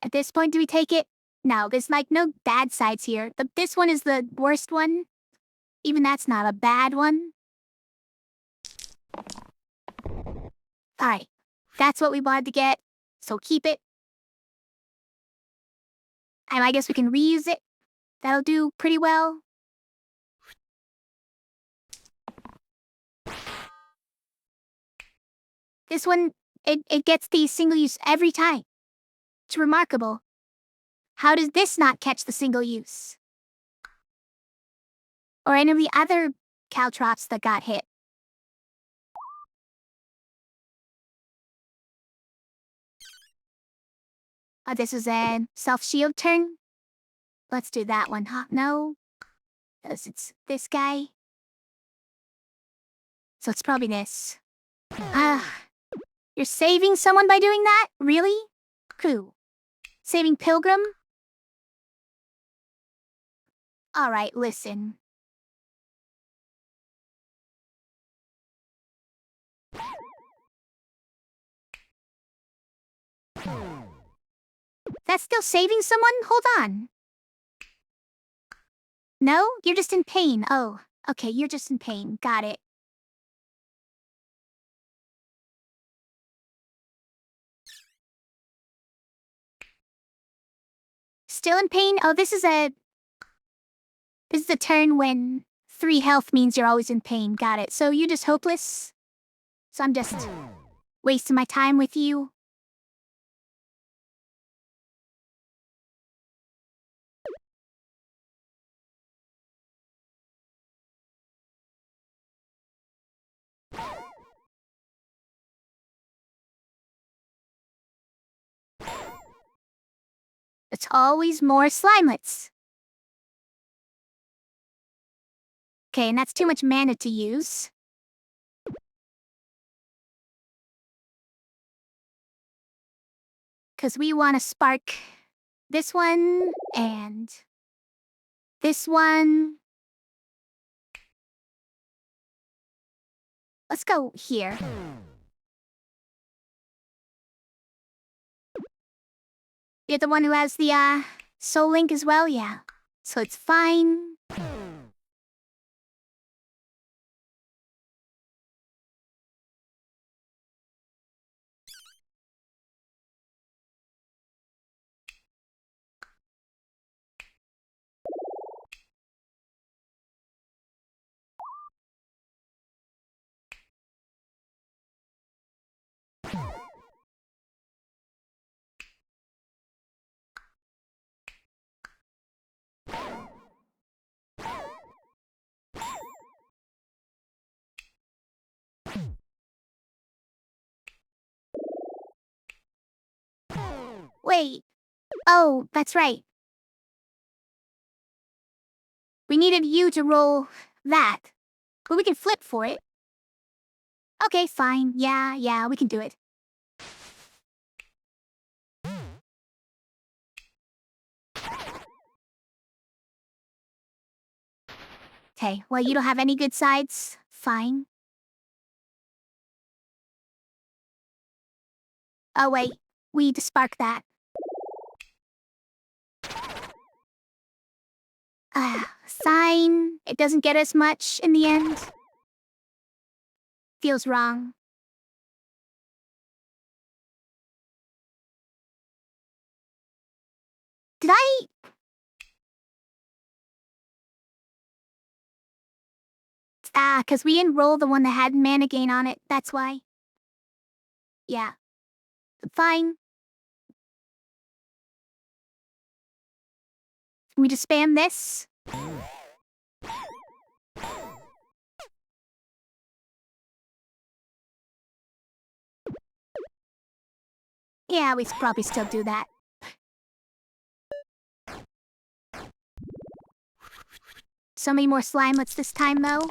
At this point, do we take it? No, there's like no bad sides here. This one is the worst one. Even that's not a bad one. Alright, that's what we wanted to get, so keep it. And I guess we can reuse it. That'll do pretty well. This one, it gets the single use every time. It's remarkable. How does this not catch the single use? Or any of the other caltrops that got hit? Oh, this is a self-shield turn? Let's do that one, huh? No. Because it's this guy. So it's probably this. You're saving someone by doing that? Really? Who? Saving Pilgrim? Alright, listen. That's still saving someone? Hold on. No? You're just in pain. Oh, okay, you're just in pain. Got it. Still in pain? Oh, this is a turn when 3 health means you're always in pain. Got it. So you're just hopeless? So I'm just wasting my time with you? It's always more slimelets. Okay, and that's too much mana to use. Because we want to spark this one and this one. Let's go here. You're the one who has the, soul link as well? Yeah. So it's fine. Wait. Oh, that's right. We needed you to roll that. But we can flip for it. Okay, fine. Yeah, we can do it. Okay, well, you don't have any good sides. Fine. Oh, wait. We need to spark that. Sign. It doesn't get us much in the end. Feels wrong. Ah, 'cause we didn't roll the one that had mana gain on it, that's why. Yeah. Fine. We just spam this. Yeah, we probably still do that. So many more slimelets this time, though.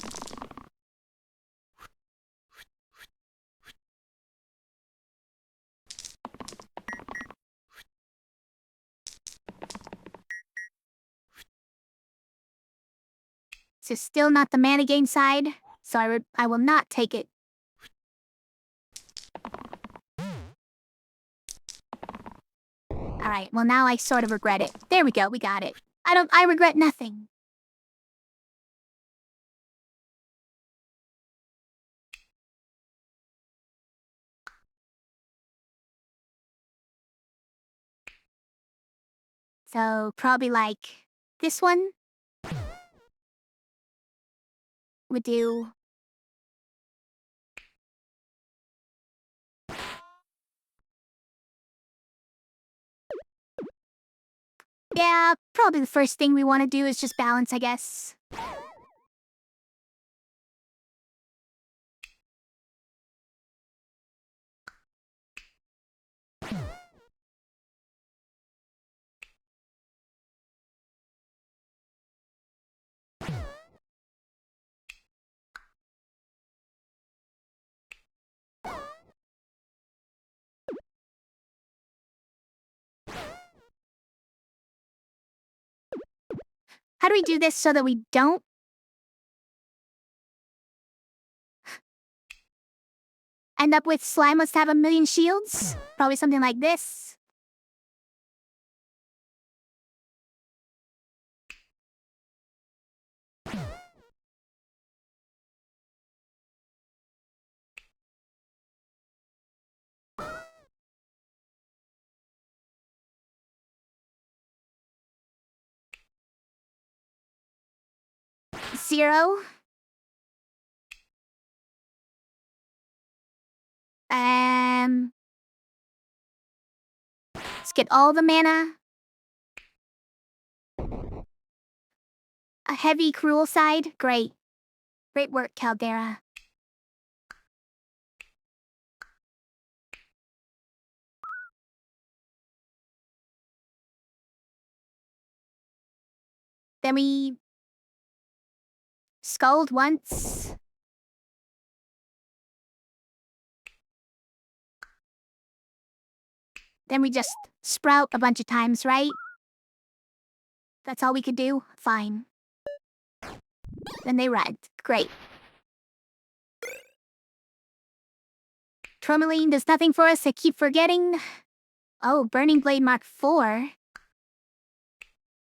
So still not the mana gain side, so I will not take it. Alright, well now I sort of regret it. There we go, we got it. I regret nothing. So probably like this one would do. Yeah, probably the first thing we want to do is just balance, I guess. How do we do this so that we don't end up with slime must have a million shields? Probably something like this. Zero. Let's get all the mana. A heavy cruel side. Great. Great work, Caldera. Then we scold once. Then we just sprout a bunch of times, right? That's all we could do? Fine. Then they red. Great. Tourmaline does nothing for us, I keep forgetting. Oh, Burning Blade Mark 4.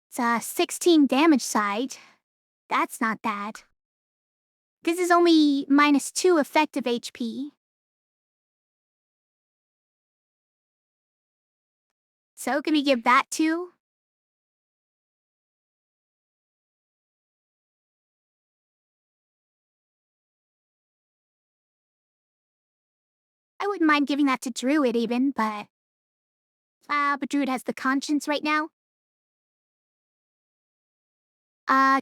It's a 16 damage side. That's not bad. This is only -2 effective HP. So can we give that too? I wouldn't mind giving that to Druid even, but... but Druid has the conscience right now.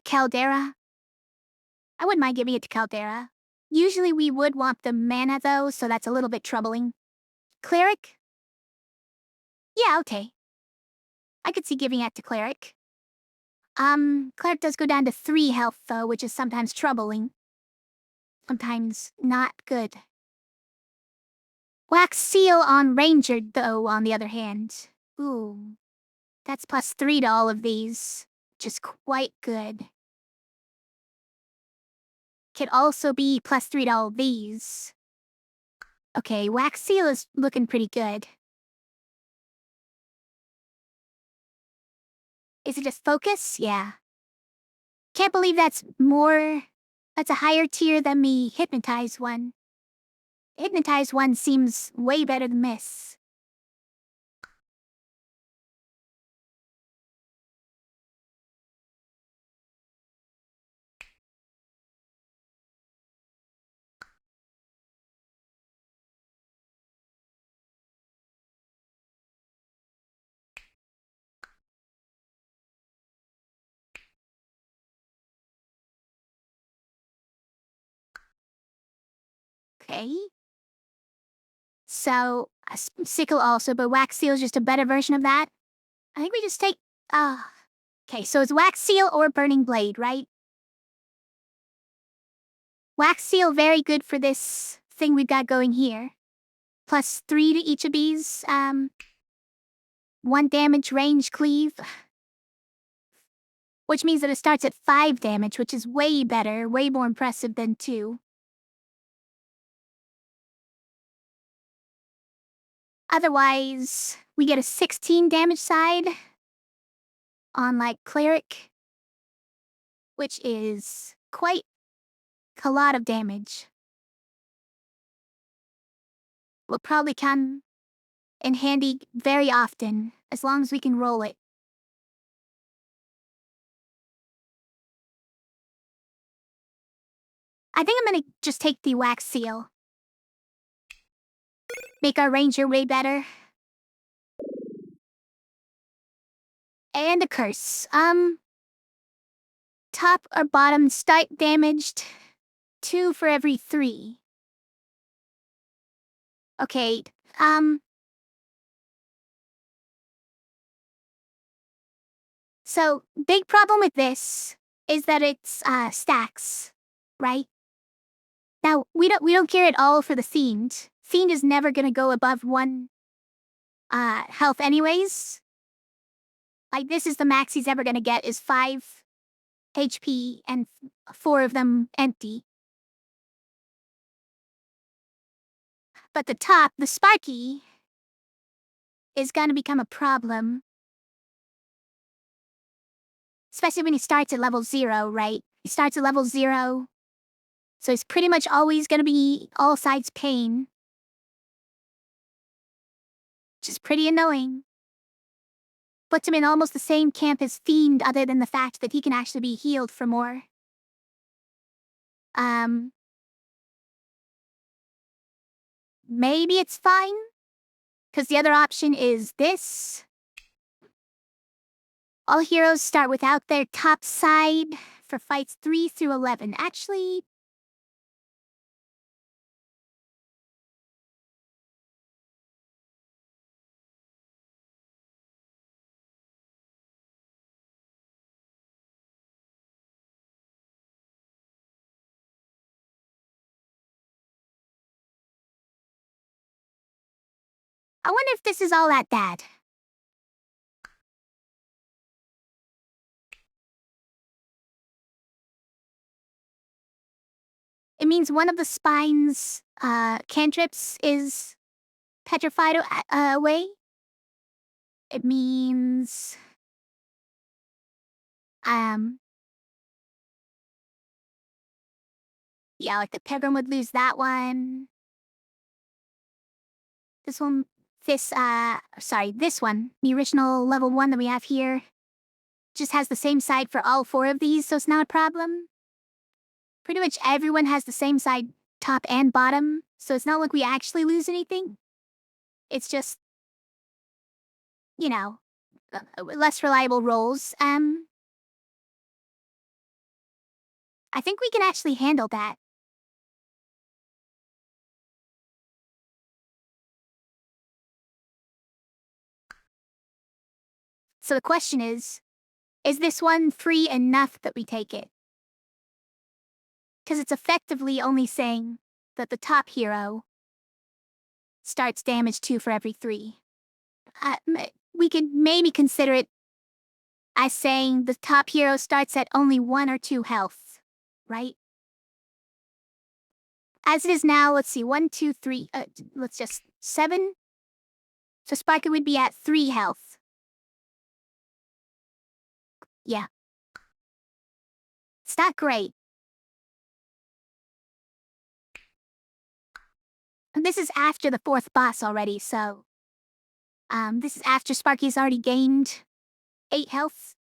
Caldera. I wouldn't mind giving it to Caldera. Usually we would want the mana though, so that's a little bit troubling. Cleric? Yeah, okay. I could see giving it to Cleric. Cleric does go down to 3 health though, which is sometimes troubling. Sometimes not good. Wax Seal on Ranger though, on the other hand. Ooh. That's +3 to all of these, which is quite good. Could also be +3 to all these. Okay, Wax Seal is looking pretty good. Is it just focus? Yeah. Can't believe that's a higher tier than the Hypnotize one. Hypnotize one seems way better than this. Okay. So, sickle also, but wax seal is just a better version of that. I think we just take, okay, so it's wax seal or burning blade, right? Wax seal, very good for this thing we've got going here. +3 to each of these, 1 damage range cleave. Which means that it starts at 5 damage, which is way better, way more impressive than 2. Otherwise, we get a 16 damage side on, like, cleric, which is quite a lot of damage. Will probably come in handy very often, as long as we can roll it. I think I'm gonna just take the wax seal. Make our ranger way better. And a curse. Top or bottom start damaged. 2 for every 3. Okay, so big problem with this is that it's stacks, right? Now we don't care at all for the fiend. Fiend is never gonna go above 1 health anyways. Like, this is the max he's ever gonna get is 5 HP and 4 of them empty. But the top, the Sparky, is gonna become a problem. Especially when he starts at level 0, right? He starts at level 0, so he's pretty much always gonna be all sides pain. Which is pretty annoying. Puts him in almost the same camp as Fiend, other than the fact that he can actually be healed for more. Maybe it's fine? Because the other option is this. All heroes start without their top side for fights 3 through 11. Actually, I wonder if this is all that bad. It means one of the spine's cantrips is petrified away. It means yeah, like the pilgrim would lose that one. This one, this one, the original level 1 that we have here, just has the same side for all 4 of these, so it's not a problem. Pretty much everyone has the same side, top and bottom, so it's not like we actually lose anything. It's just, you know, less reliable rolls. I think we can actually handle that. So the question is this one free enough that we take it? Because it's effectively only saying that the top hero starts damage 2 for every 3. We could maybe consider it as saying the top hero starts at only 1 or 2 health, right? As it is now, let's see, 1, 2, 3, let's just, 7? So Spiker would be at 3 health. Yeah. It's not great. And this is after the 4th boss already, so... this is after Sparky's already gained 8 health.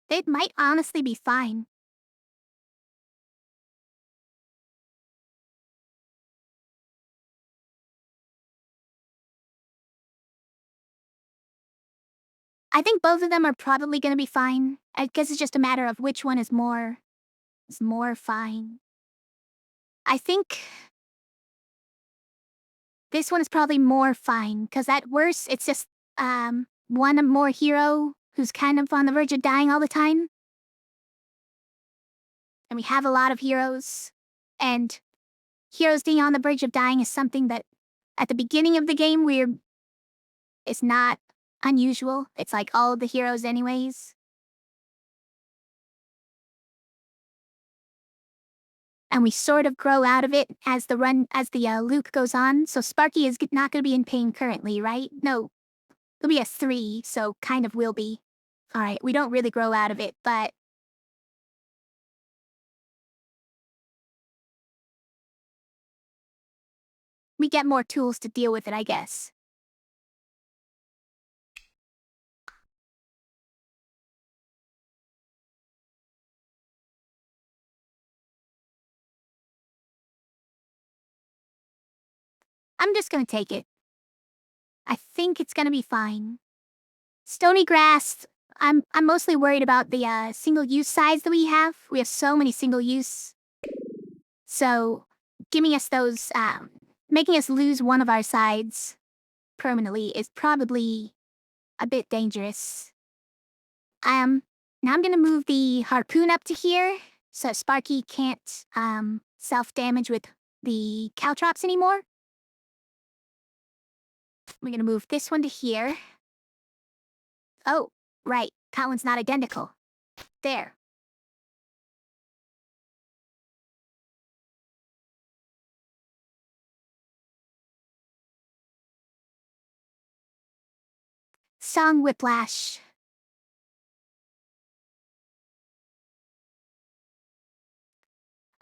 It might honestly be fine. I think both of them are probably gonna be fine. I guess it's just a matter of which one is more fine. I think this one is probably more fine, because at worst, it's just, one more hero who's kind of on the verge of dying all the time. And we have a lot of heroes. And heroes being on the verge of dying is something that, at the beginning of the game, it's not unusual. It's like all of the heroes anyways. And we sort of grow out of it as the loop goes on. So Sparky is not going to be in pain currently, right? No, he'll be a 3, so kind of will be. All right, we don't really grow out of it, but we get more tools to deal with it, I guess. I'm just gonna take it. I think it's gonna be fine. Stony grass, I'm mostly worried about the single-use sides that we have. We have so many single-use. So giving us those, making us lose one of our sides permanently is probably a bit dangerous. Now I'm gonna move the harpoon up to here so Sparky can't, self-damage with the caltrops anymore. We're gonna move this one to here. Oh, right, that one's not identical. There. Song Whiplash.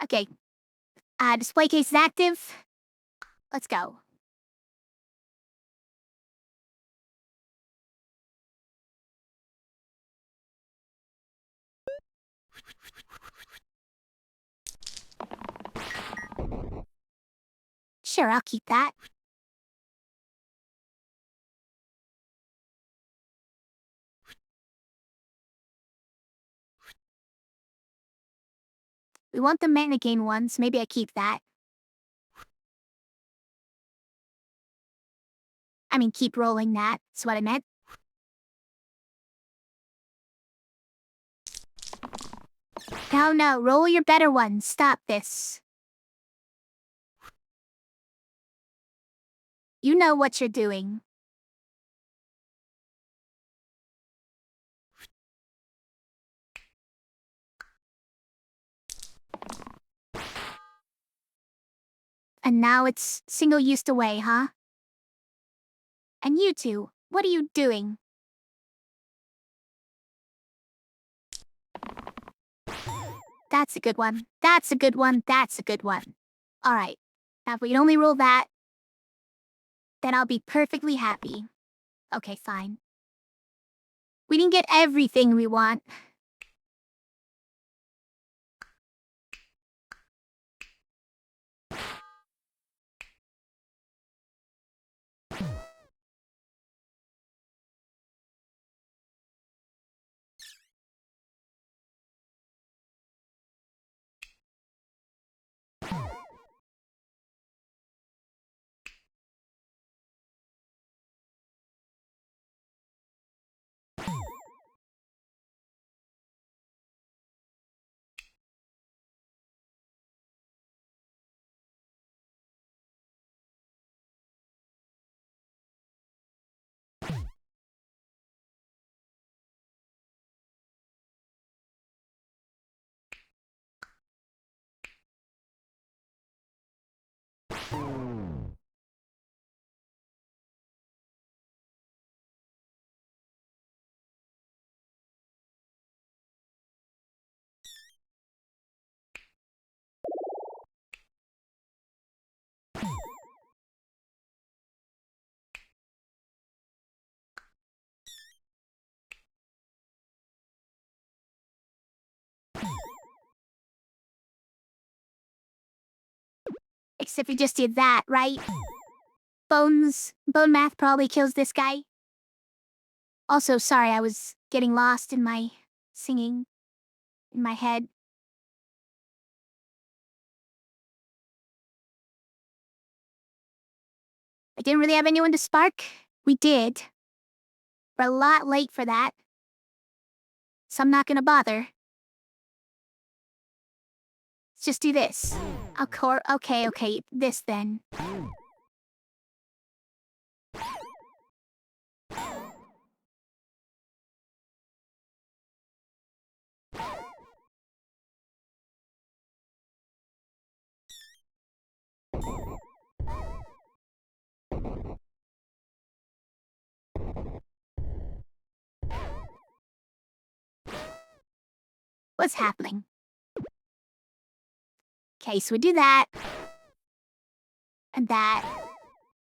Okay. Display case is active. Let's go. Sure, I'll keep that. We want the mana gain ones. Maybe I keep that. I mean, keep rolling that. That's what I meant. No, roll your better ones. Stop this. You know what you're doing. And now it's single-used away, huh? And you two, what are you doing? That's a good one. That's a good one. That's a good one. All right. Now, if we only roll that, then I'll be perfectly happy. Okay, fine. We didn't get everything we want. Except we just did that, right? Bone math probably kills this guy. Also, sorry, I was getting lost in my singing in my head. I didn't really have anyone to spark. We did. We're a lot late for that. So I'm not gonna bother. Let's just do this. Okay, this then. What's happening? Okay, so we do that. And that.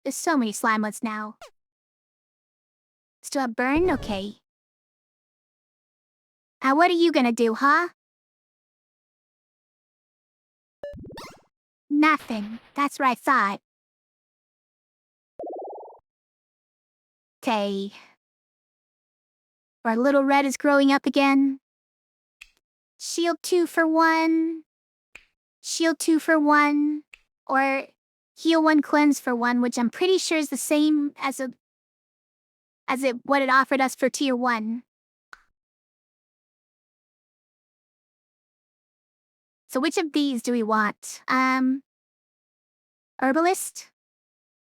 There's so many slimelets now. Still have burn? Okay. Now what are you gonna do, huh? Nothing. That's what I thought. Okay. Our little red is growing up again. Shield 2 for 1. Shield 2 for 1. Or heal 1, cleanse for 1, which I'm pretty sure is the same as what it offered us for tier 1. So which of these do we want? Herbalist?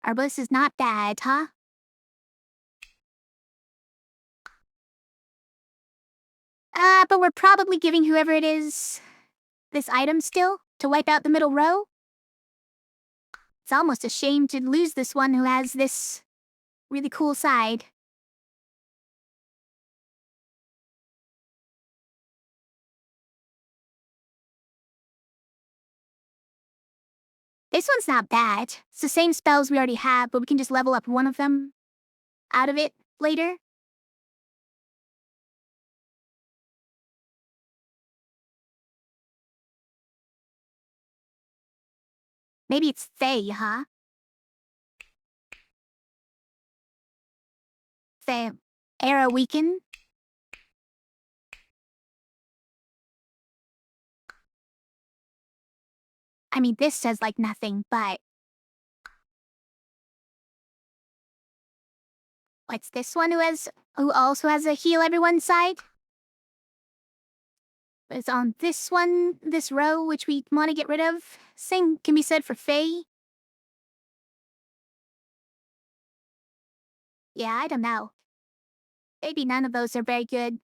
Herbalist is not bad, huh? But we're probably giving whoever it is this item still to wipe out the middle row. It's almost a shame to lose this one who has this really cool side. This one's not bad. It's the same spells we already have, but we can just level up one of them out of it later. Maybe it's Phae, huh? Phae. Arrow weaken? I mean, this says like nothing, but... What's this one who also has a heal everyone side? It's on this one, this row, which we want to get rid of. Same can be said for Phae. Yeah, I don't know. Maybe none of those are very good.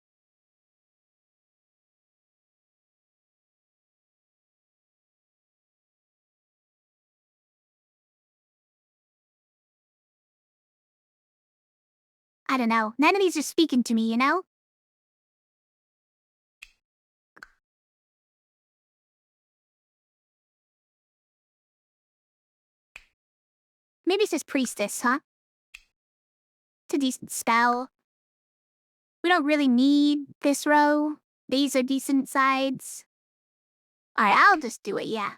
I don't know. None of these are speaking to me, you know? Maybe it's just Priestess, huh? It's a decent spell. We don't really need this row. These are decent sides. Alright, I'll just do it, yeah.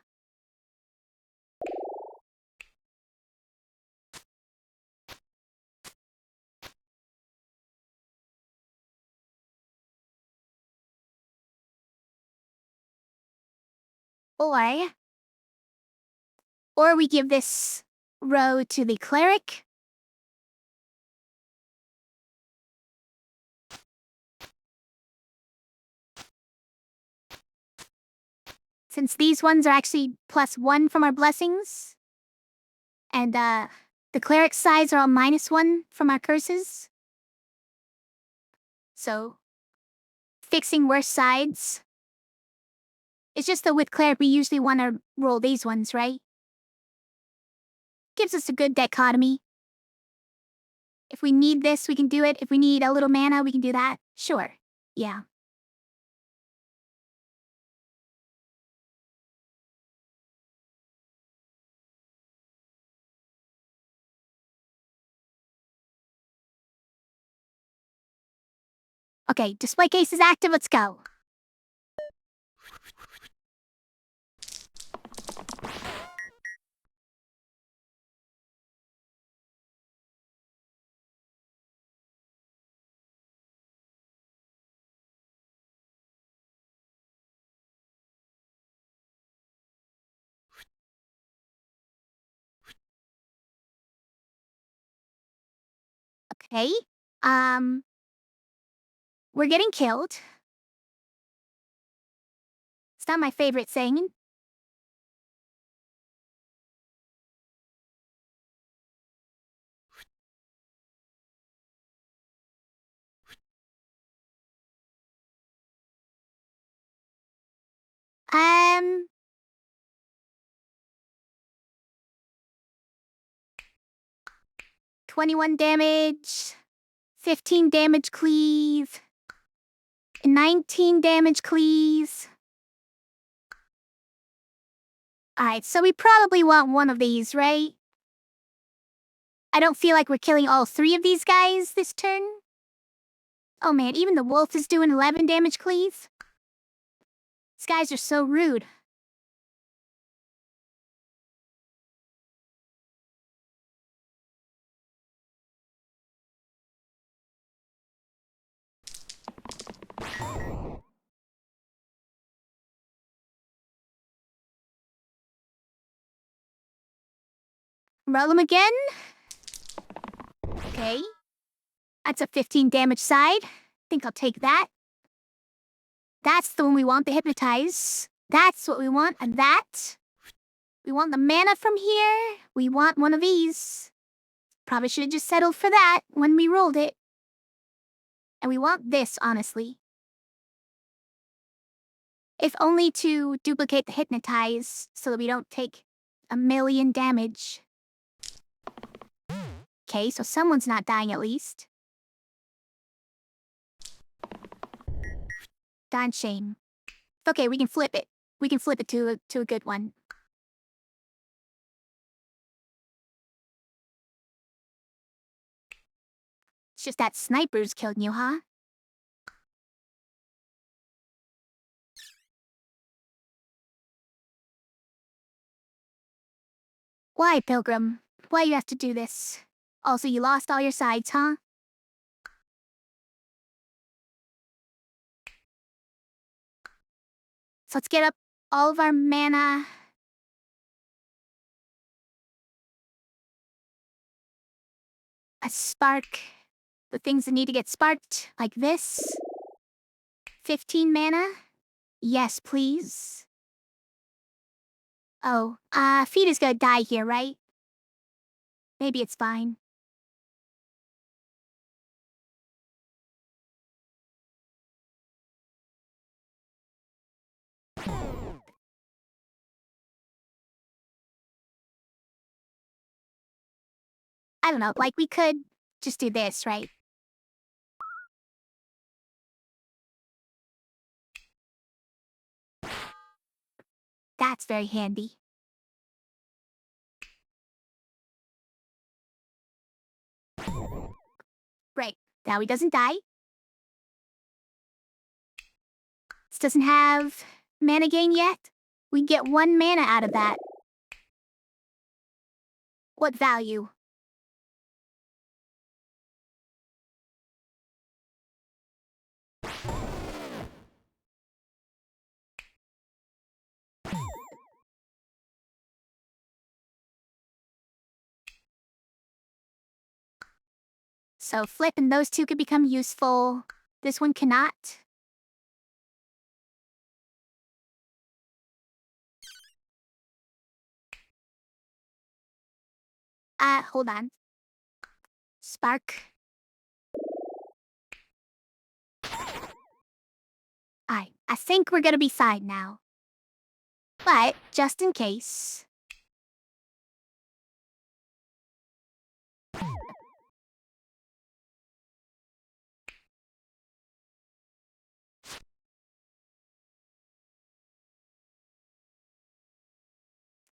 Or we give this row to the cleric. Since these ones are actually +1 from our blessings. And, the cleric's sides are all -1 from our curses. So, fixing worse sides. It's just that with cleric, we usually want to roll these ones, right? Gives us a good dichotomy. If we need this, we can do it. If we need a little mana, we can do that. Sure. Yeah. Okay, display case is active. Let's go. Okay. We're getting killed. It's not my favorite thing. Um, 21 damage, 15 damage cleave, 19 damage cleave. Alright, so we probably want one of these, right? I don't feel like we're killing all 3 of these guys this turn. Oh man, even the wolf is doing 11 damage cleave. These guys are so rude. Roll him again. Okay. That's a 15 damage side. Think I'll take that. That's the one we want, the hypnotize. That's what we want, and that. We want the mana from here. We want one of these. Probably should have just settled for that when we rolled it. And we want this, honestly. If only to duplicate the hypnotize so that we don't take 1,000,000 damage. Okay, so someone's not dying at least. Darn shame. Okay, we can flip it. We can flip it to a good one. It's just that sniper's killed you, huh? Why, Pilgrim? Why you have to do this? Also, you lost all your sides, huh? So let's get up all of our mana. A spark. The things that need to get sparked, like this. 15 mana? Yes, please. Oh, Phae is gonna die here, right? Maybe it's fine. I don't know, like we could just do this, right? That's very handy. Right, now he doesn't die. This doesn't have mana gain yet. We get 1 mana out of that. What value? So flipping those 2 could become useful. This one cannot. Hold on. Spark. I think we're gonna be fine now. But, just in case.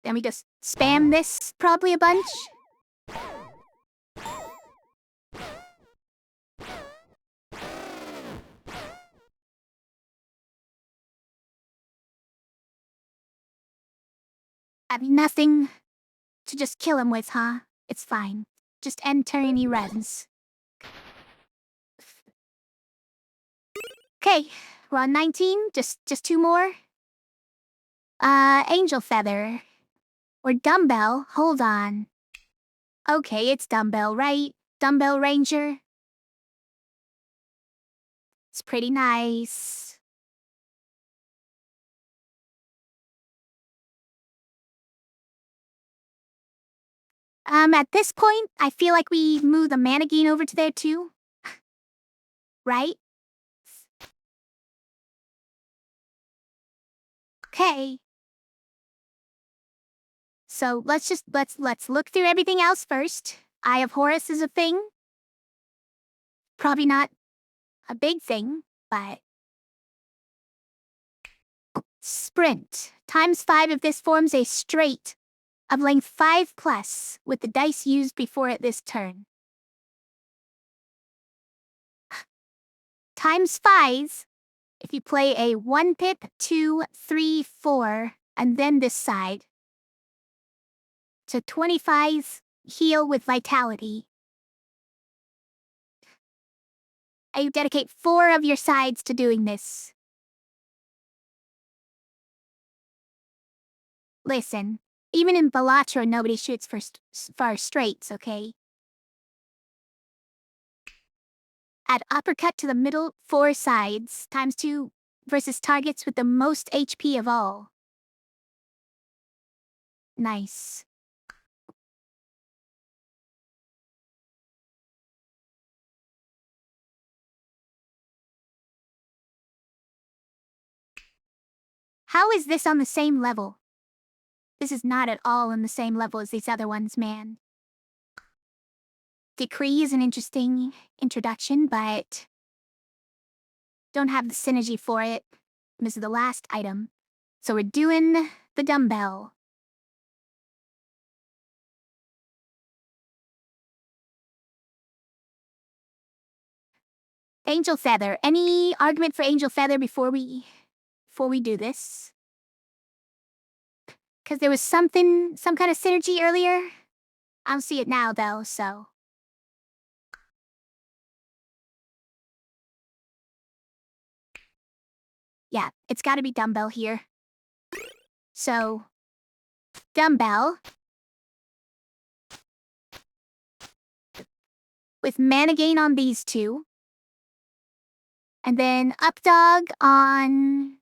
Then we just spam this probably a bunch. I have nothing to just kill him with, huh? It's fine. Just end turn any runs. Okay, we're on 19. Just 2 more. Angel Feather. Or Dumbbell. Hold on. Okay, it's Dumbbell, right? dumbbell ranger. It's pretty nice. At this point, I feel like we move the mannequin over to there too. Right? Okay. So let's look through everything else first. Eye of Horus is a thing. Probably not a big thing, but sprint. Times 5 if this forms a straight of length 5 plus with the dice used before it this turn. Times 5 if you play a 1 pip, 2, 3, 4, and then this side. To 25 heal with vitality. You dedicate 4 of your sides to doing this. Listen, even in Blurtra, nobody shoots for straights, okay? Add uppercut to the middle 4 sides, times 2 versus targets with the most HP of all. Nice. How is this on the same level? This is not at all on the same level as these other ones, man. Decree is an interesting introduction, but don't have the synergy for it. This is the last item. So we're doing the dumbbell. Angel Feather. Any argument for Angel Feather before we do this? Because there was some kind of synergy earlier. I don't see it now, though, so. Yeah, it's gotta be dumbbell here. So, dumbbell. With mana gain on these two. And then up dog on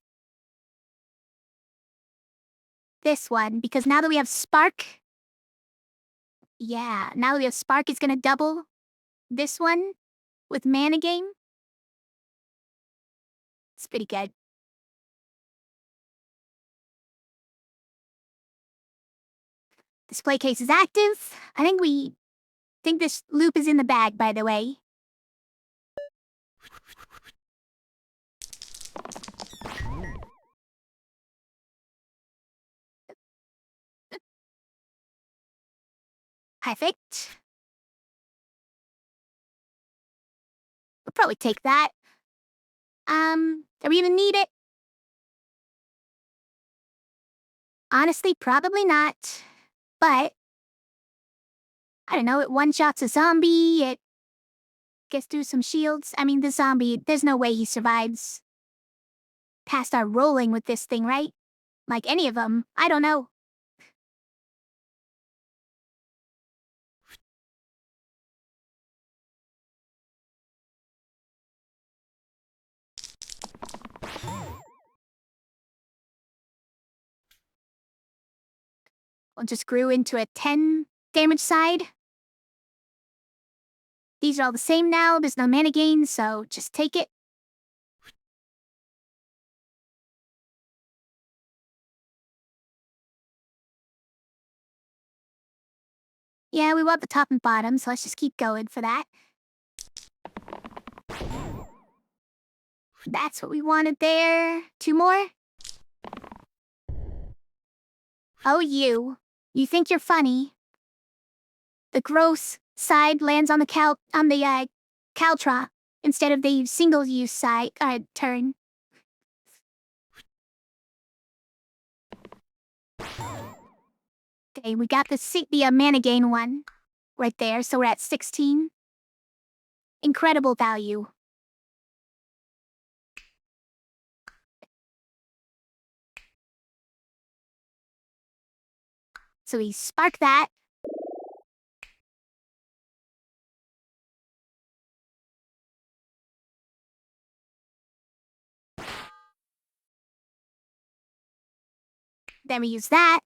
this one, because now that we have Spark, yeah, now that we have Spark, it's gonna double this one with mana gain. It's pretty good. Display case is active. I think this loop is in the bag, by the way. Perfect. We'll probably take that. Do we even need it? Honestly, probably not. But, I don't know, it one-shots a zombie, it gets through some shields. I mean, the zombie, there's no way he survives past our rolling with this thing, right? Like any of them, I don't know. Well, just grew into a 10 damage side. These are all the same now, there's no mana gain, so just take it. Yeah, we want the top and bottom, so let's just keep going for that. That's what we wanted there. 2 more? Oh, you. You think you're funny. The gross side lands on the Caltra instead of the single-use side, turn. Okay, we got the mana gain one right there, so we're at 16. Incredible value. So we spark that. Then we use that.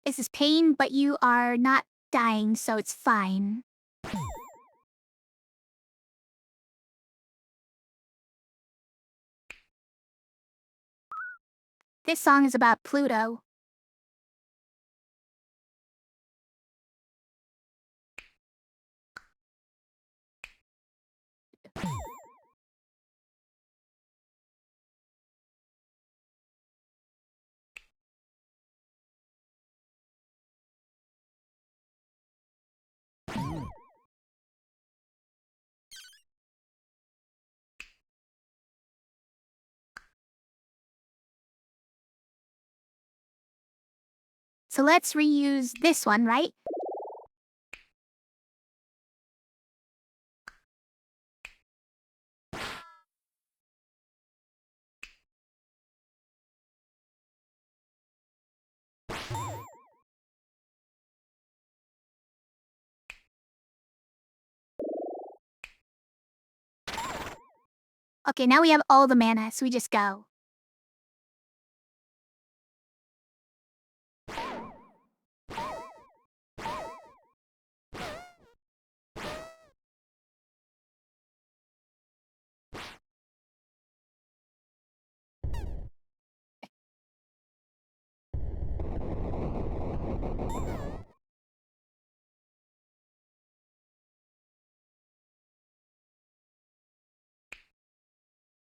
This is pain, but you are not dying, so it's fine. This song is about Pluto. So let's reuse this one, right? Okay, now we have all the mana, so we just go.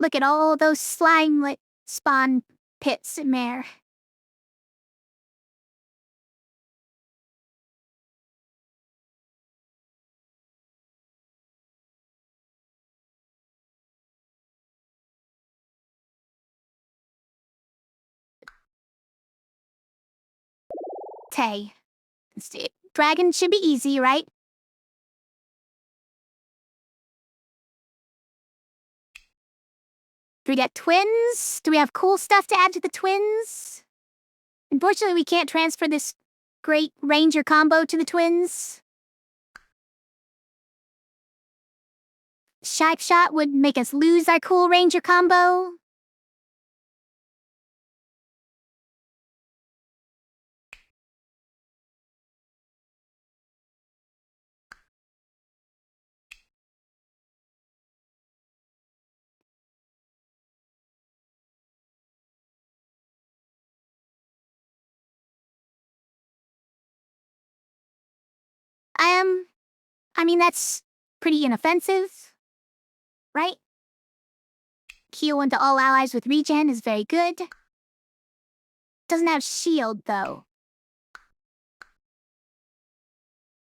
Look at all those slime-lit spawn pits, Mare. Tay. Dragon should be easy, right? Do we get twins? Do we have cool stuff to add to the twins? Unfortunately, we can't transfer this great ranger combo to the twins. Shipe Shot would make us lose our cool ranger combo. I mean, that's pretty inoffensive, right? Heal into all allies with regen is very good. Doesn't have shield, though.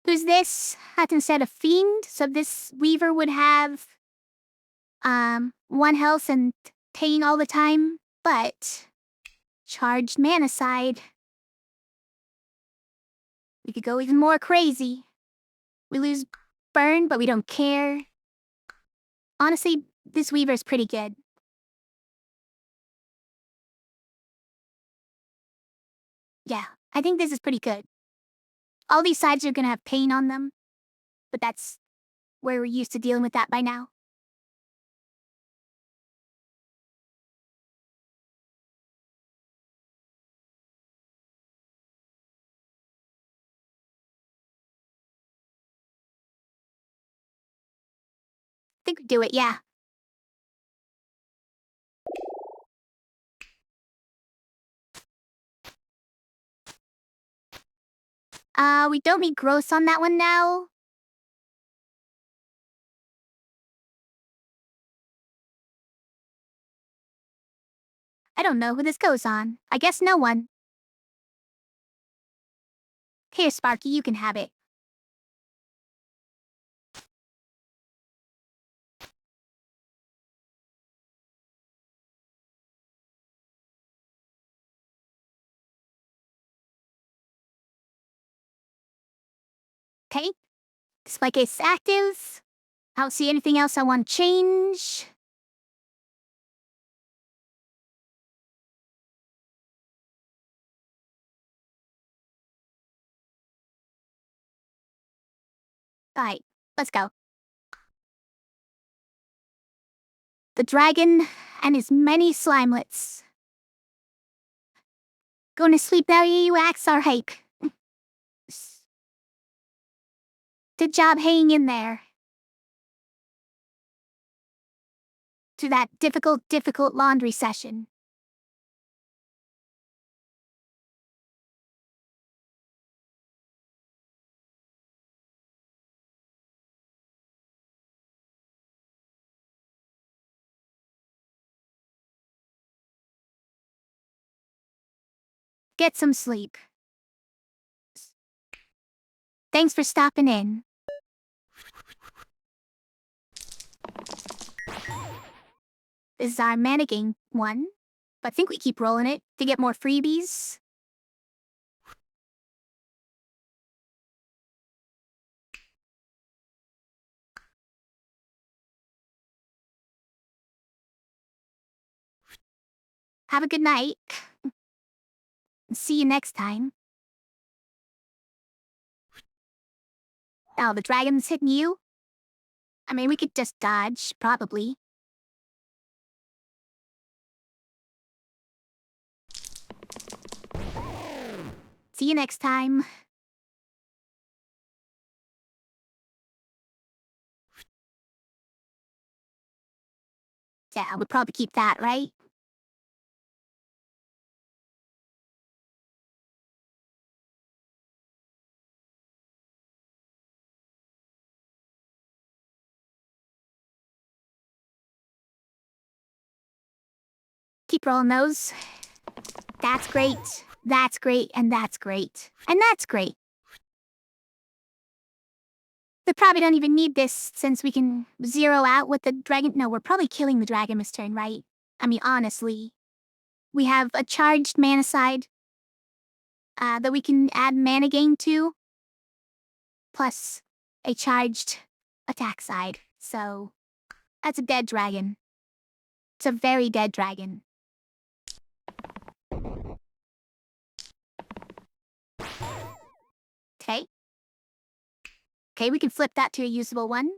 Who's this? That's instead of Fiend, so this Weaver would have, 1 health and pain all the time, but charged mana side. We could go even more crazy. We lose burn, but we don't care. Honestly, this Weaver is pretty good. Yeah, I think this is pretty good. All these sides are gonna have pain on them, but that's where we're used to dealing with that by now. Think we do it, yeah. We don't need gross on that one now. I don't know who this goes on. I guess no one. Here, Sparky, you can have it. Okay. Display case active. I don't see anything else I want to change. Alright, let's go. The dragon and his many slimelets. Going to sleep now, you axe our hake. Good job hanging in there. To that difficult laundry session. Get some sleep. Thanks for stopping in. This is our mana game one, but I think we keep rolling it to get more freebies. Have a good night. See you next time. Oh, the dragon's hitting you? I mean, we could just dodge, probably. See you next time. Yeah, I would probably keep that, right? Keep rolling those. That's great. That's great, and that's great. And that's great. We probably don't even need this since we can zero out with the dragon. No, we're probably killing the dragon this turn, right? I mean, honestly. We have a charged mana side that we can add mana gain to, plus a charged attack side. So that's a dead dragon. It's a very dead dragon. Okay. Okay, we can flip that to a usable one.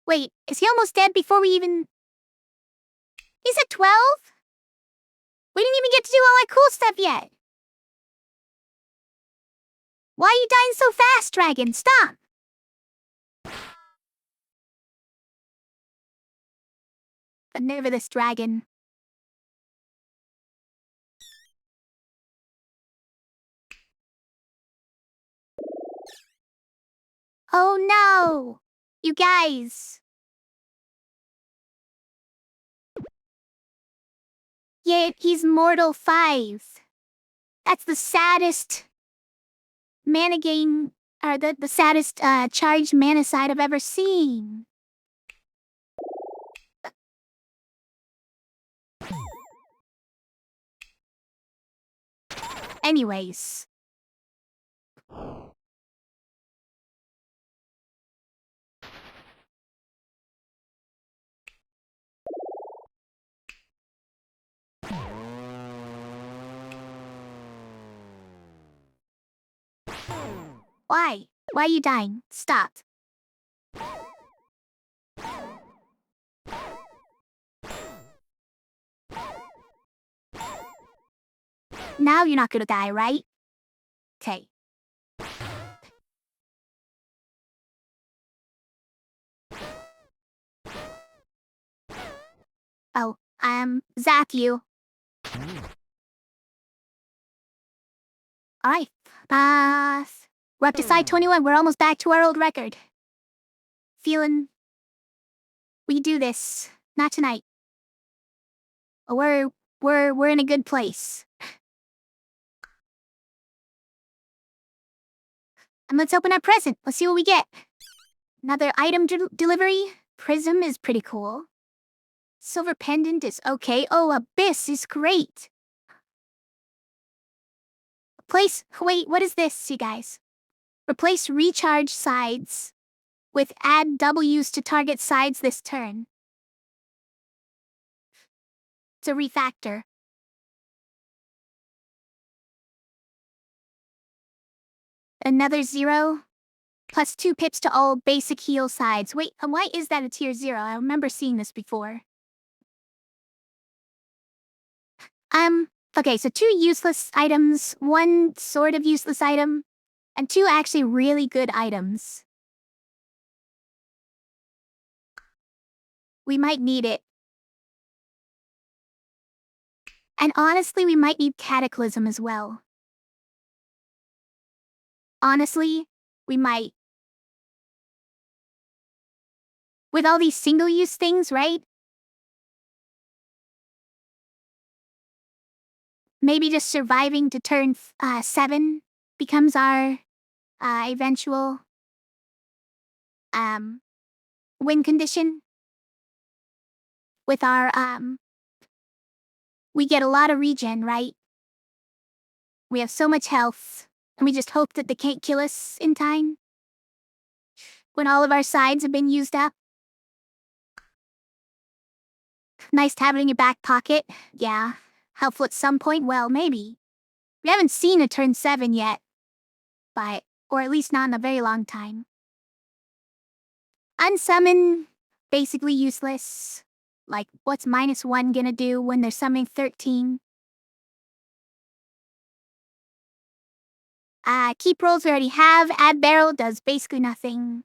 Wait, is he almost dead before we even... He's at 12? We didn't even get to do all that cool stuff yet. Why are you dying so fast, dragon? Stop! The nerve of this dragon. Oh no! You guys! Yet he's Mortal 5. That's the saddest mana gain, or the saddest charged mana side I've ever seen. Anyways. Why? Why are you dying? Stop. Now you're not gonna die, right? Okay. Oh, zap you. Alright, pass. We're up to side 21. We're almost back to our old record. Feeling We do this. Not tonight. We're in a good place. And let's open our present. Let's see what we get. Another item delivery. Prism is pretty cool. Silver pendant is okay. Oh, abyss is great. Wait, what is this, you guys? Replace recharge sides with add W's to target sides this turn. It's a refactor. Another 0. Plus 2 pips to all basic heal sides. Wait, why is that a tier 0? I remember seeing this before. Okay, so 2 useless items, 1 sort of useless item, and 2 actually really good items. We might need it. And honestly, we might need Cataclysm as well. Honestly, we might. With all these single-use things, right? Maybe just surviving to turn 7 becomes our eventual win condition. With our we get a lot of regen, right? We have so much health, and we just hope that they can't kill us in time. When all of our sides have been used up. Nice to have it in your back pocket. Yeah. Helpful at some point? Well, maybe. We haven't seen a turn 7 yet. Or at least not in a very long time. Unsummon, basically useless. Like, what's -1 gonna do when they're summoning 13? Keep rolls we already have. Add barrel does basically nothing.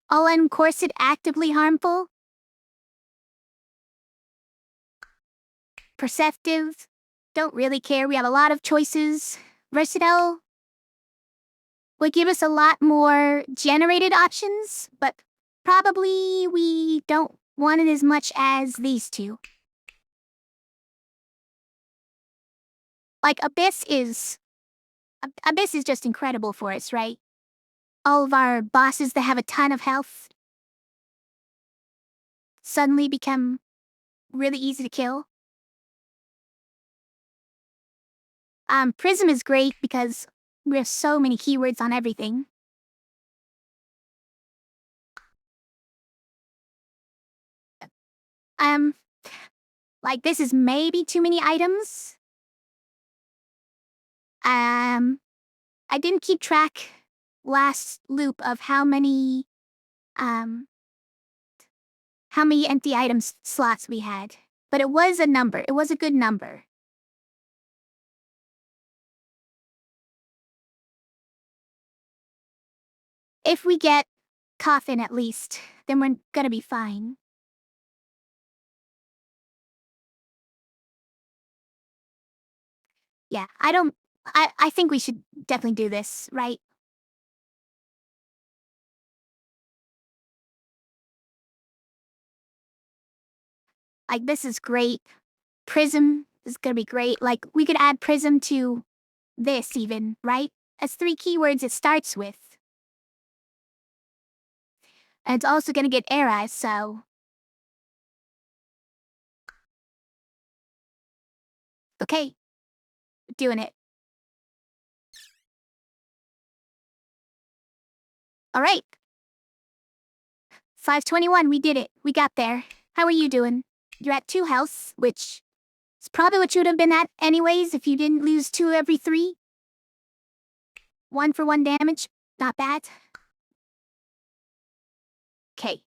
All uncorset actively harmful. Perceptive. Don't really care. We have a lot of choices. Versatile. Would give us a lot more generated options, but probably we don't want it as much as these 2. Like, Abyss is just incredible for us, right? All of our bosses that have a ton of health suddenly become really easy to kill. Prism is great because we have so many keywords on everything. Like, this is maybe too many items. I didn't keep track last loop of how many empty items slots we had. But it was a number. It was a good number. If we get Coffin at least, then we're gonna be fine. Yeah, I think we should definitely do this, right? Like, this is great. Prism is gonna be great. Like, we could add Prism to this even, right? As 3 keywords it starts with. And it's also gonna get Era, so... Okay. Doing it. Alright. 521, we did it. We got there. How are you doing? You're at 2 health, which is probably what you would have been at anyways if you didn't lose 2 every 3. 1 for 1 damage. Not bad. Okay.